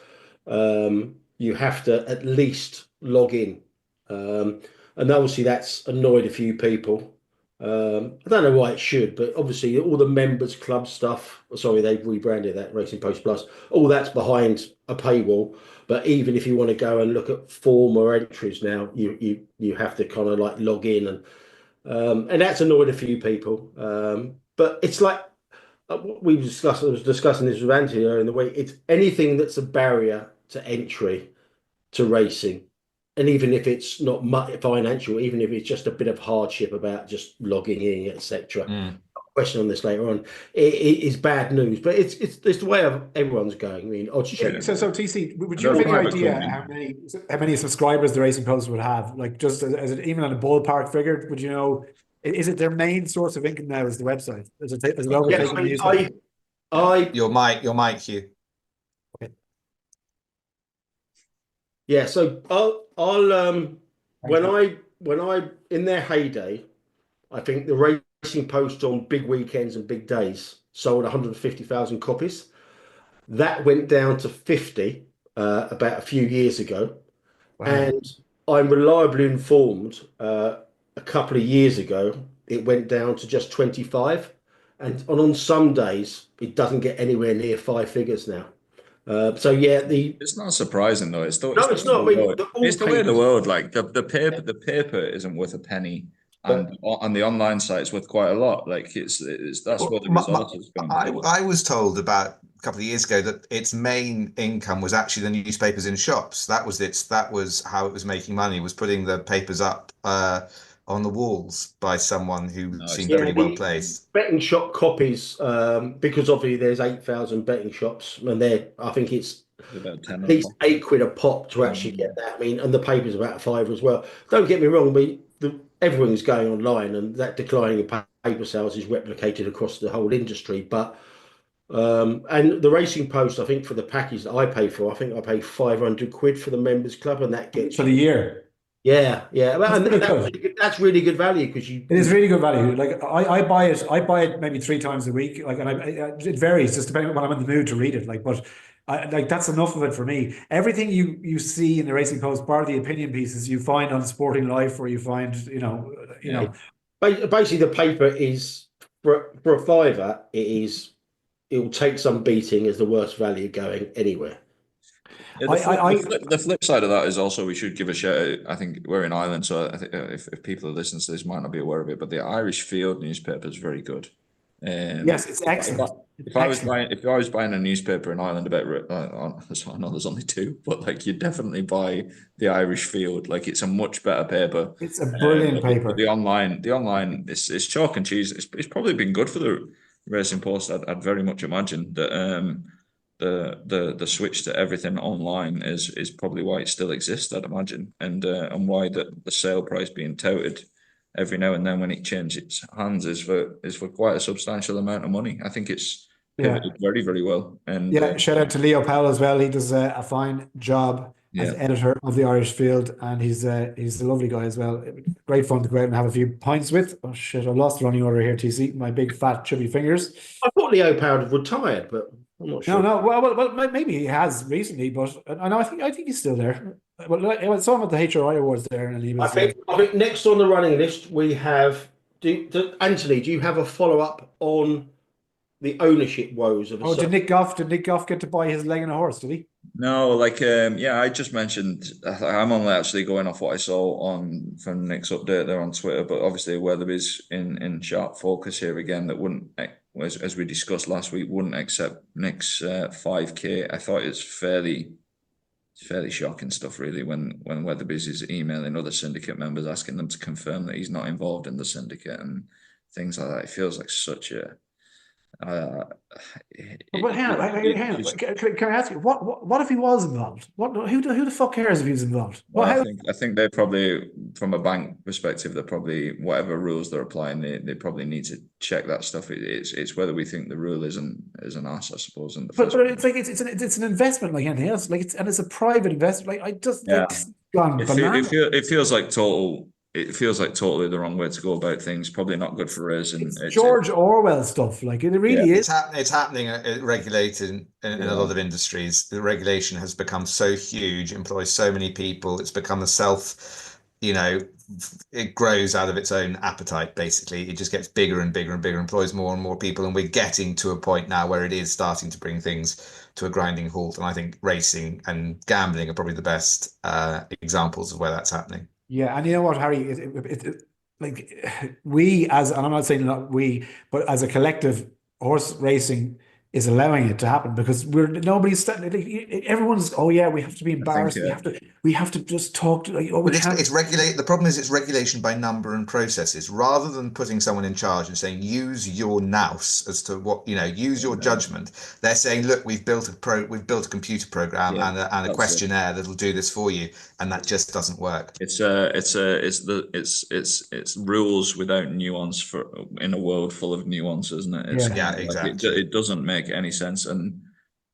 You have to at least log in. And obviously that's annoyed a few people. I don't know why it should, but obviously all the members club stuff, they've rebranded that Racing Post Plus, all that's behind a paywall. But even if you want to go and look at form or entries now, you have to kind of like log in, and that's annoyed a few people. But it's like I was discussing this with Anthony earlier in the week. It's anything that's a barrier to entry to racing, and even if it's not much financial, even if it's just a bit of hardship about just logging in, etc. Question on this later on. It is bad news, but it's the way everyone's going. I mean, so TC, would you have any idea how many subscribers the Racing Post would have? Like, just as it, even on a ballpark figure, would you know? Is it their main source of income now? Is the website? Is it your mic, Hugh. Yeah, so I'll when I in their heyday, I think the Racing Post on big weekends and big days sold 150,000 copies. That went down to 50 about a few years ago. Wow. And I'm reliably informed a couple of years ago it went down to just 25, and on some days it doesn't get anywhere near 5 figures now. So yeah, it's not surprising though. It's not. It's the way of the world. Like the paper isn't worth a penny, and on the online site it's worth quite a lot. Like that's where the resources come. I was told about a couple of years ago that its main income was actually the newspapers in shops. That was how it was making money. Was putting the papers up on the walls by someone who seemed pretty well placed. Betting shop copies, because obviously there's 8,000 betting shops, and I think it's about 10 at least £8 a pop to actually get that. I mean, and the paper's about £5 as well. Don't get me wrong, everything's going online, and that declining in paper sales is replicated across the whole industry. But and the Racing Post, I think for the package that I pay for, I think I pay £500 for the members club, and that gets for the year. Yeah. That's really good value because it is really good value. Like I buy it maybe 3 times a week. Like, and it varies just depending on when I'm in the mood to read it. Like, but like that's enough of it for me. Everything you see in the Racing Post, bar the opinion pieces, you find on Sporting Life, or you find, you know. Basically, the paper is for a fiver. It will take some beating as the worst value going anywhere. Yeah, the flip side of that is also we should give a shout out. I think we're in Ireland, so I think if people are listening to this might not be aware of it, but the Irish Field newspaper is very good. Yes, it's excellent. If I was buying a newspaper in Ireland about, I know there's only two, but like you definitely buy the Irish Field. Like it's a much better paper. It's a brilliant paper. The online, it's chalk and cheese. It's probably been good for the Racing Post. I'd very much imagine that. The switch to everything online is probably why it still exists, I'd imagine, and why the sale price being touted every now and then when it changes hands is for quite a substantial amount of money. I think it's pivoted very, very well. And shout out to Leo Powell as well. He does a fine job as editor of the Irish Field, and he's a lovely guy as well. Great fun to go out and have a few pints with. Oh shit, I lost the running order here, TC. My big fat chubby fingers. I thought Leo Powell had retired, but I'm not sure. No. Well, maybe he has recently, but I think he's still there. Well, I saw him at the HRI Awards there, and he was. I think next on the running list we have. Anthony, do you have a follow up on the ownership woes of? Did Nick Goff get to buy his leg in a horse? Did he? No, I just mentioned. I'm only actually going off what I saw from Nick's update there on Twitter, but obviously Weatherby's in sharp focus here again. That wouldn't, as we discussed last week, wouldn't accept Nick's 5K. I thought it's fairly shocking stuff, really, when Weatherby's is emailing other syndicate members asking them to confirm that he's not involved in the syndicate and things like that. It feels like such a. But hang on. Can I ask you what if he was involved? Who the fuck cares if he was involved? Well, I think they probably, from a bank perspective, they're probably, whatever rules they're applying, they probably need to check that stuff. It's whether we think the rule is an ass, I suppose. But it's like it's an investment like anything else. Like it's a private investment. Like it's gone bananas. It feels like total. It feels like totally the wrong way to go about things. Probably not good for us. And it's George Orwell stuff. Like it really is. It's happening regulated in a lot of industries. The regulation has become so huge, employs so many people. It's become it grows out of its own appetite, basically. It just gets bigger and bigger and bigger, employs more and more people. And we're getting to a point now where it is starting to bring things to a grinding halt. And I think racing and gambling are probably the best examples of where that's happening. Yeah, and you know what, Harry? Like we, and I'm not saying not we, but as a collective, horse racing is allowing it to happen because everyone's we have to be embarrassed. We have to just talk to. It's regulate. The problem is it's regulation by number and processes rather than putting someone in charge and saying use your nous as to what use your judgment. They're saying, look, we've built a computer program and a questionnaire that'll do this for you, and that just doesn't work. It's rules without nuance in a world full of nuance, isn't it? Exactly. It doesn't make any sense. And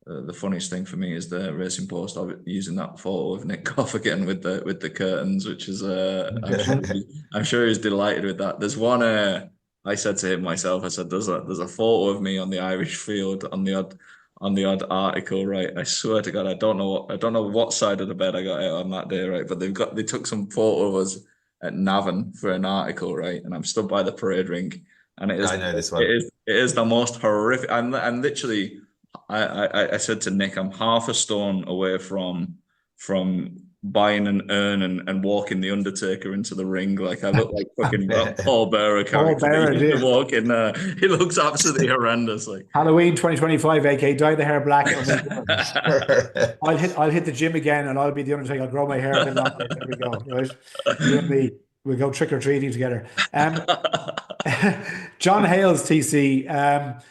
the funniest thing for me is the Racing Post using that photo of Nick Goff again with the curtains, which is I'm sure he's delighted with that. There's one I said to him myself, I said there's a photo of me on the Irish Field on the odd article, right? I swear to God, I don't know what side of the bed I got out on that day, right? But they took some photo of us at Navan for an article, right? And I'm stood by the parade ring. And I know this one. It is the most horrific. And literally, I said to Nick, I'm half a stone away from buying an urn and walking the Undertaker into the ring. Like I look like fucking Paul Bearer character. He looks absolutely horrendous. Like Halloween 2025, AK dye the hair black. I'll hit the gym again, and I'll be the Undertaker. I'll grow my hair a bit longer. There we go. Right, you and me. We'll go trick or treating together. John Hales, TC. I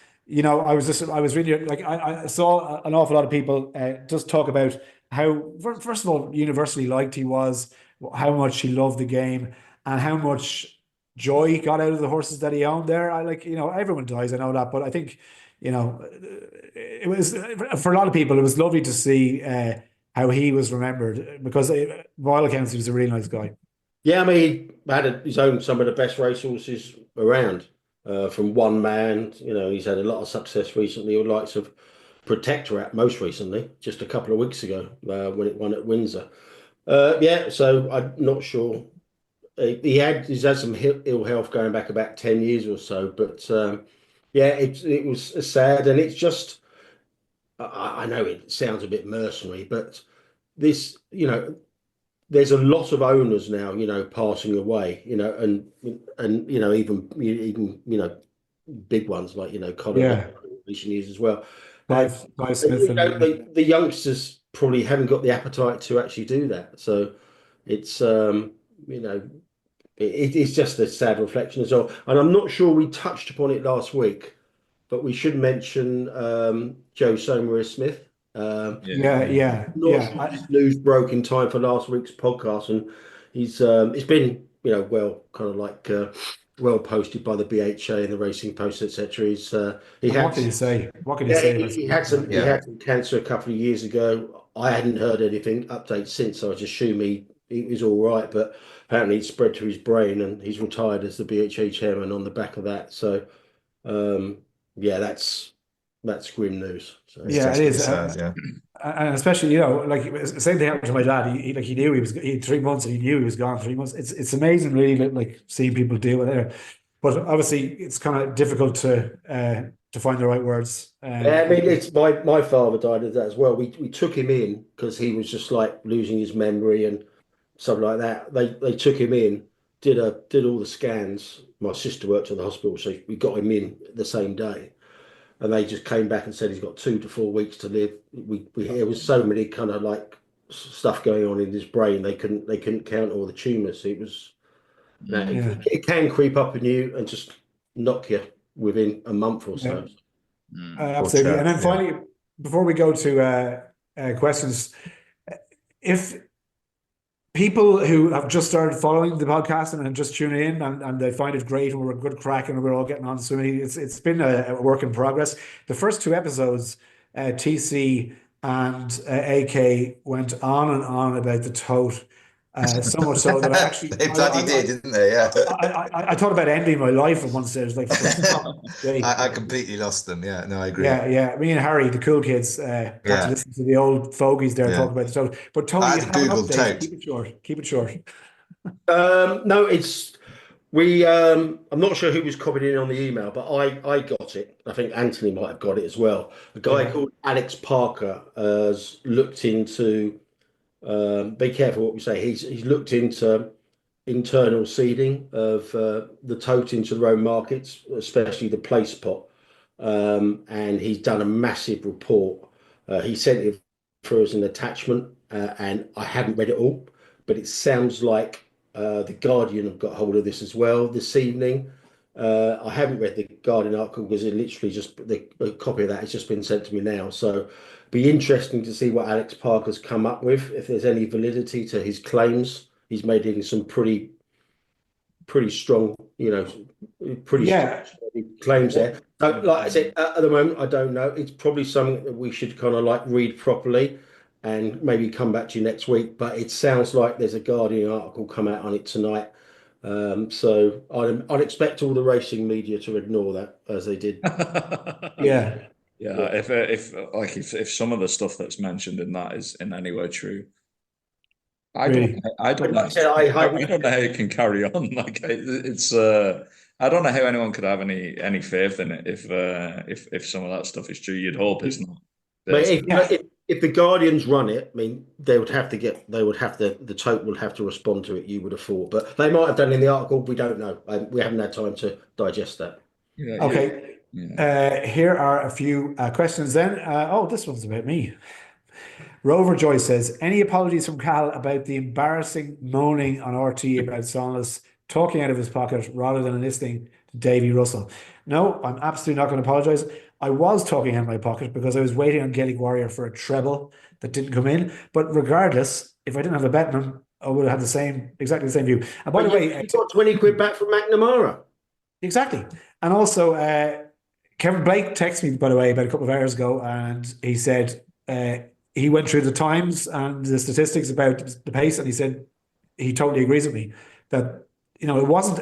was really like I saw an awful lot of people just talk about how, first of all, universally liked he was, how much he loved the game, and how much joy he got out of the horses that he owned there. Everyone dies, I know that, but I think it was, for a lot of people, it was lovely to see how he was remembered because by all accounts he was a really nice guy. Yeah, I mean, he had his own some of the best racehorses around. From one man, he's had a lot of success recently with likes of Protectorate most recently, just a couple of weeks ago, when it won at Windsor. So I'm not sure. He's had some ill health going back about 10 years or so, but it was sad, and it's just I know it sounds a bit mercenary, but this, there's a lot of owners now, passing away, and even big ones like Colin recent years as well. Clive Smith, the youngsters probably haven't got the appetite to actually do that. So it's it's just a sad reflection as well. And I'm not sure we touched upon it last week, but we should mention Joe Somerset-Smith. His news broke in time for last week's podcast, and he's it's been well posted by the BHA and the Racing Post, etc. What can you say? He had some cancer a couple of years ago. I hadn't heard anything updates since, so I just assume he was all right. But apparently, it spread to his brain, and he's retired as the BHA chairman on the back of that. So, that's grim news. So. Yeah, it is. Sad, and especially, same thing happened to my dad. He knew he had 3 months, and he knew he was gone 3 months. It's amazing, really, like seeing people deal with it. But obviously, it's kind of difficult to find the right words. It's my father died of that as well. We took him in because he was just like losing his memory and stuff like that. They took him in, did all the scans. My sister worked at the hospital, so we got him in the same day. And they just came back and said he's got 2 to 4 weeks to live. There was so many kind of like stuff going on in his brain. They couldn't count all the tumours. It was it can creep up on you and just knock you within a month or so. Absolutely. And then finally, before we go to questions, if people who have just started following the podcast and just tuning in and they find it great and we're a good crack and we're all getting on swimming, it's been a work in progress. The first 2 episodes, TC and AK went on and on about the Tote. So much so that I actually they bloody did, didn't they? Yeah. I thought about ending my life at one stage. Like, I completely lost them. Yeah, no, I agree. Yeah. Me and Harry, the cool kids, got to listen to the old fogies there talking about the Tote. But Tony, I had to Google Tote. Keep it short. No, it's we. I'm not sure who was copied in on the email, but I got it. I think Anthony might have got it as well. A guy called Alex Parker has looked into. Be careful what we say. He's looked into internal seeding of the Tote into the road markets, especially the place pot, and he's done a massive report. He sent it through as an attachment, and I haven't read it all, but it sounds like the Guardian have got hold of this as well this evening. I haven't read the Guardian article because it literally just the copy of that has just been sent to me now. So be interesting to see what Alex Parker's come up with, if there's any validity to his claims. He's making some pretty strong, strong claims there. So, like I said, at the moment, I don't know. It's probably something that we should kind of like read properly and maybe come back to you next week. But it sounds like there's a Guardian article come out on it tonight. So I'd expect all the racing media to ignore that as they did. Yeah, if some of the stuff that's mentioned in that is in any way true, I don't know how it can carry on. Like it's I don't know how anyone could have any faith in it if some of that stuff is true. You'd hope it's not. But if the Guardians run it, I mean, the Tote will have to respond to it. You would have thought, but they might have done in the article. We don't know. We haven't had time to digest that. Okay. Yeah. Here are a few questions then. This one's about me. Rover Joy says, any apologies from Cahill about the embarrassing moaning on RT about Sol-Ness talking out of his pocket rather than listening to Davy Russell? No, I'm absolutely not going to apologise. I was talking out of my pocket because I was waiting on Gaelic Warrior for a treble that didn't come in. But regardless, if I didn't have a bet on him, I would have had exactly the same view. And by the way, you got 20 quid back from McNamara. Exactly. And also, Kevin Blake texted me, by the way, about a couple of hours ago, and he said he went through the times and the statistics about the pace, and he said he totally agrees with me that it wasn't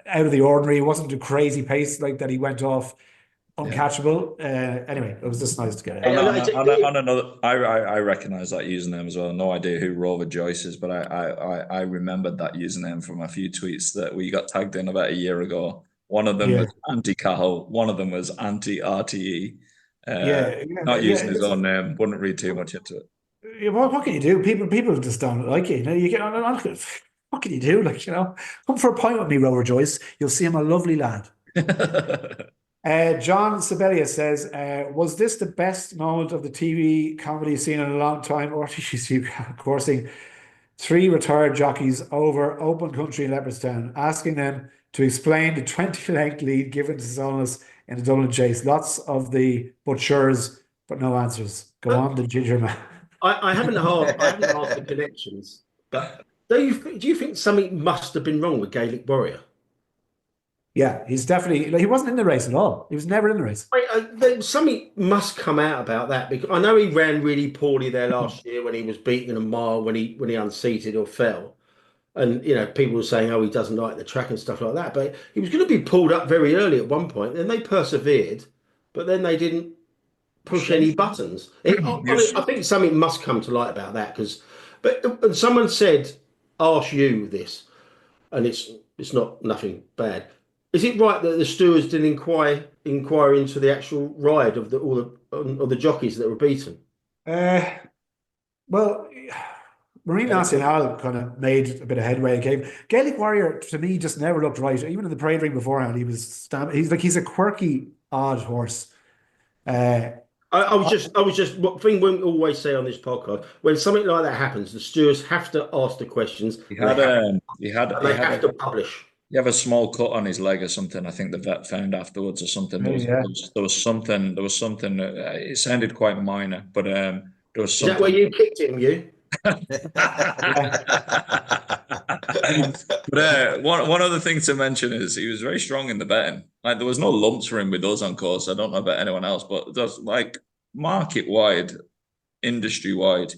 out of the ordinary, it wasn't a crazy pace like that he went off uncatchable. Anyway, it was just nice to get it. On another, I recognise that username as well. No idea who Rover Joyce is, but I remembered that username from a few tweets that we got tagged in about a year ago. One of them was anti-Cahill, one of them was anti-RTE. Not using his own name. Wouldn't read too much into it. Yeah, what can you do? People just don't like it. You get on. What can you do? Come for a pint with me, Rover Joyce. You'll see I'm a lovely lad. John Sibelia says, was this the best moment of the TV comedy scene in a long time, or did you see coursing 3 retired jockeys over open country in Leopardstown, asking them to explain the 20-length lead given to Sol-Ness in the Dublin chase? Lots of the butchers, but no answers. Go on, the ginger man. I haven't asked the connections, but do you think something must have been wrong with Gaelic Warrior? Yeah, he's definitely. He wasn't in the race at all. He was never in the race. Something must come out about that, because I know he ran really poorly there last year when he was beaten in a mile when he unseated or fell, and people were saying, oh, he doesn't like the track and stuff like that. But he was going to be pulled up very early at one point, and they persevered, but then they didn't push any buttons. I think something must come to light about that, and someone said, ask you this, and it's not nothing bad. Is it right that the stewards didn't inquire into the actual ride of all the jockeys that were beaten? Well, Marine Nationale kind of made a bit of headway and came. Gaelic Warrior to me just never looked right. Even in the parade ring beforehand, he's a quirky, odd horse. I was just what thing we always say on this podcast: when something like that happens, the stewards have to ask the questions. They have to publish. You have a small cut on his leg or something. I think the vet found afterwards or something. There was something. It sounded quite minor, but there was something. Is that where you kicked him? But one other thing to mention is he was very strong in the betting. Like, there was no lumps for him with us on course. I don't know about anyone else, but just like market wide, industry wide,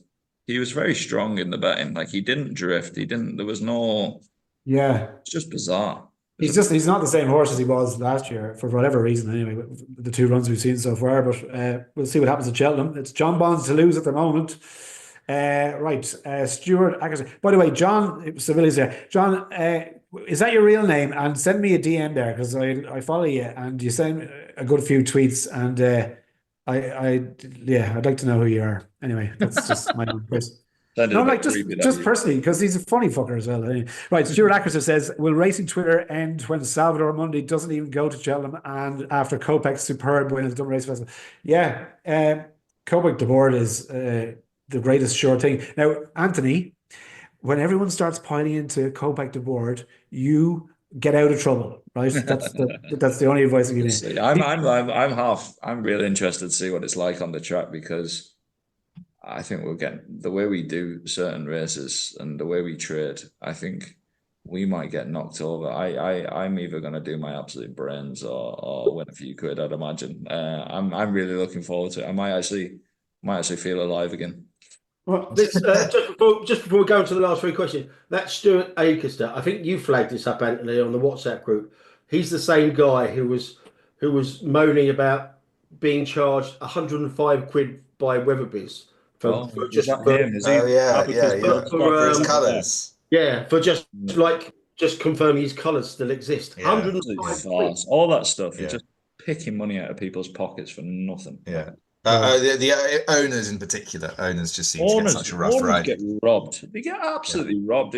he was very strong in the betting. Like, he didn't drift. There was no. Yeah, it's just bizarre. He's not the same horse as he was last year for whatever reason. Anyway, the 2 runs we've seen so far, but we'll see what happens at Cheltenham. It's John Bonds to lose at the moment. Right, Stuart Ackerson. By the way, John Civilli's there. John, is that your real name? And send me a DM there, because I follow you and you send a good few tweets, and I'd like to know who you are. Anyway, that's just my own person. No, like just personally, because he's a funny fucker as well. Right, Stuart Ackerson says, will racing Twitter end when Salvador Mundi doesn't even go to Cheltenham and after Kopek's superb win at the Dublin Race Festival? Yeah, Kopek de Board is the greatest sure thing. Now, Anthony, when everyone starts piling into Kopek de Board, you get out of trouble, right? That's the only advice I give you. I'm really interested to see what it's like on the track, because I think we'll get the way we do certain races and the way we trade. I think we might get knocked over. I'm either going to do my absolute brains or win a few quid, I'd imagine. I'm really looking forward to it. I might actually feel alive again. Well, this just before we go into the last 3 questions, that Stuart Akerster, I think you flagged this up, Anthony, on the WhatsApp group. He's the same guy who was moaning about being charged 105 quid by Weatherby's. For his colours. Yeah, for just confirming his colours still exist. Yeah. 105 quid. All that stuff. You're just picking money out of people's pockets for nothing. Yeah. The owners in particular. Owners just seem to get such a rough ride. Get robbed. They get absolutely robbed.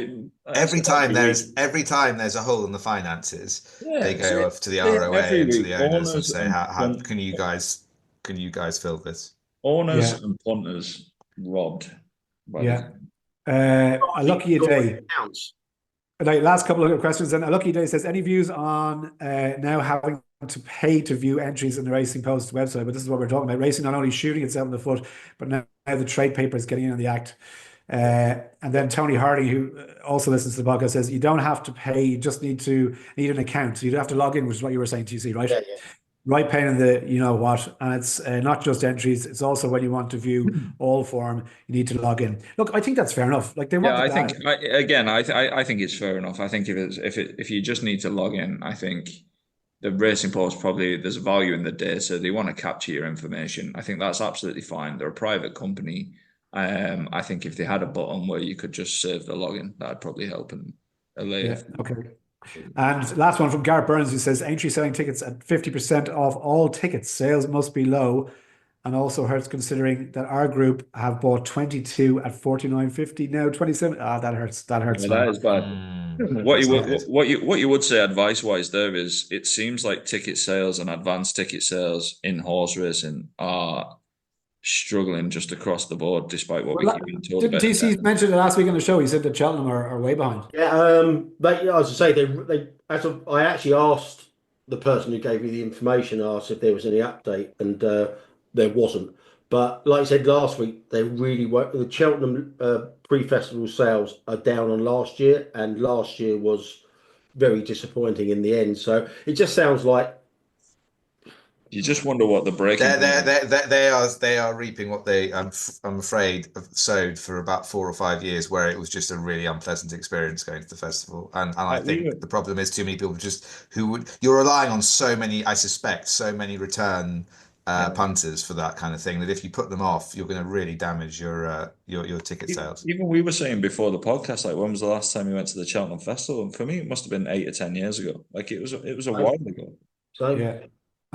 Every time there's a hole in the finances, they go off to the ROA and to the owners and say, "How can you guys fill this?" Owners and punters robbed. A lucky day. Like, last couple of questions. And a lucky day says, any views on now having to pay to view entries in the Racing Post website? But this is what we're talking about. Racing not only shooting itself in the foot, but now the trade paper is getting in on the act. And then Tony Harding, who also listens to the podcast, says you don't have to pay, you just need an account. So you don't have to log in, which is what you were saying, TC, right? Yeah. Right pain in the you know what, and it's not just entries, it's also when you want to view all form, you need to log in. Look, I think that's fair enough. Like, they want I think it's fair enough. I think if you just need to log in, I think the Racing Post probably, there's value in the data. They want to capture your information. I think that's absolutely fine. They're a private company. I think if they had a button where you could just save the login, that'd probably help and allay. Yeah, okay. And last one from Gareth Burns, who says Aintree selling tickets at 50% off all tickets. Sales must be low, and also hurts considering that our group have bought 22 at 49.50 now 27. That hurts. That hurts. Yeah, that is bad. What you would say advice wise there is, it seems like ticket sales and advanced ticket sales in horse racing are struggling just across the board, despite what we keep being told. Didn't TC mention it last week on the show? He said that Cheltenham are way behind. Yeah, as I say, I actually asked the person who gave me the information, asked if there was any update, and there wasn't. But like I said last week, they really worked. The Cheltenham pre-festival sales are down on last year, and last year was very disappointing in the end. So it just sounds like you just wonder what the breaking. They are reaping what they, I'm afraid, have sowed for about 4 or 5 years, where it was just a really unpleasant experience going to the festival. And I think the problem is too many people you're relying on so many, I suspect, so many return punters for that kind of thing, that if you put them off, you're going to really damage your ticket sales. Even we were saying before the podcast, like, when was the last time you went to the Cheltenham Festival? And for me, it must have been 8 or 10 years ago. Like, it was a while ago. So yeah.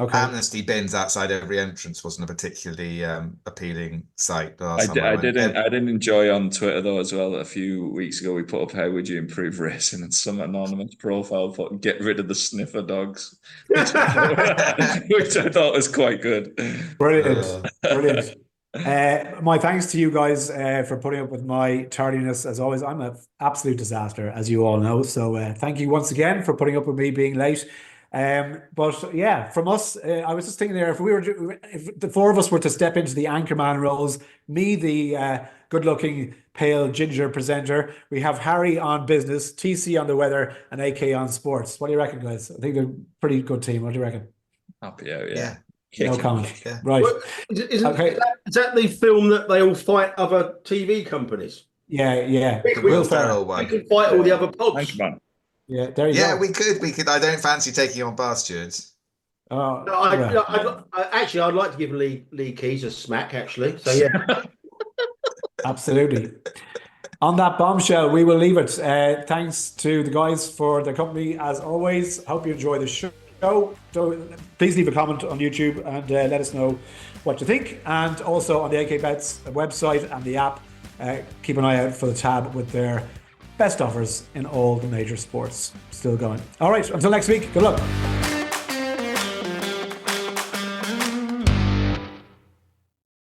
Okay. Amnesty bins outside every entrance wasn't a particularly appealing sight. I didn't enjoy on Twitter though as well. A few weeks ago, we put up how would you improve racing, and some anonymous profile put get rid of the sniffer dogs, which I thought was quite good. Brilliant, brilliant. My thanks to you guys for putting up with my tardiness. As always, I'm an absolute disaster, as you all know. So thank you once again for putting up with me being late. But yeah, from us, I was just thinking there, if the four of us were to step into the anchorman roles, me, the good-looking, pale, ginger presenter, we have Harry on business, TC on the weather, and AK on sports. What do you reckon, guys? I think they're a pretty good team. What do you reckon? Happy out, yeah. No comment. Yeah. Right. Is that the film that they all fight other TV companies? Yeah. Will Ferrell one. We can fight all the other pods. Yeah, there you go. Yeah, we could. I don't fancy taking on bar stewards. I'd like to give Lee Keys a smack, actually. So yeah. Absolutely. On that bombshell, we will leave it. Thanks to the guys for the company, as always. Hope you enjoy the show. Please leave a comment on YouTube and let us know what you think. And also on the AK Bets website and the app, keep an eye out for the tab with their best offers in all the major sports still going. All right, until next week, good luck.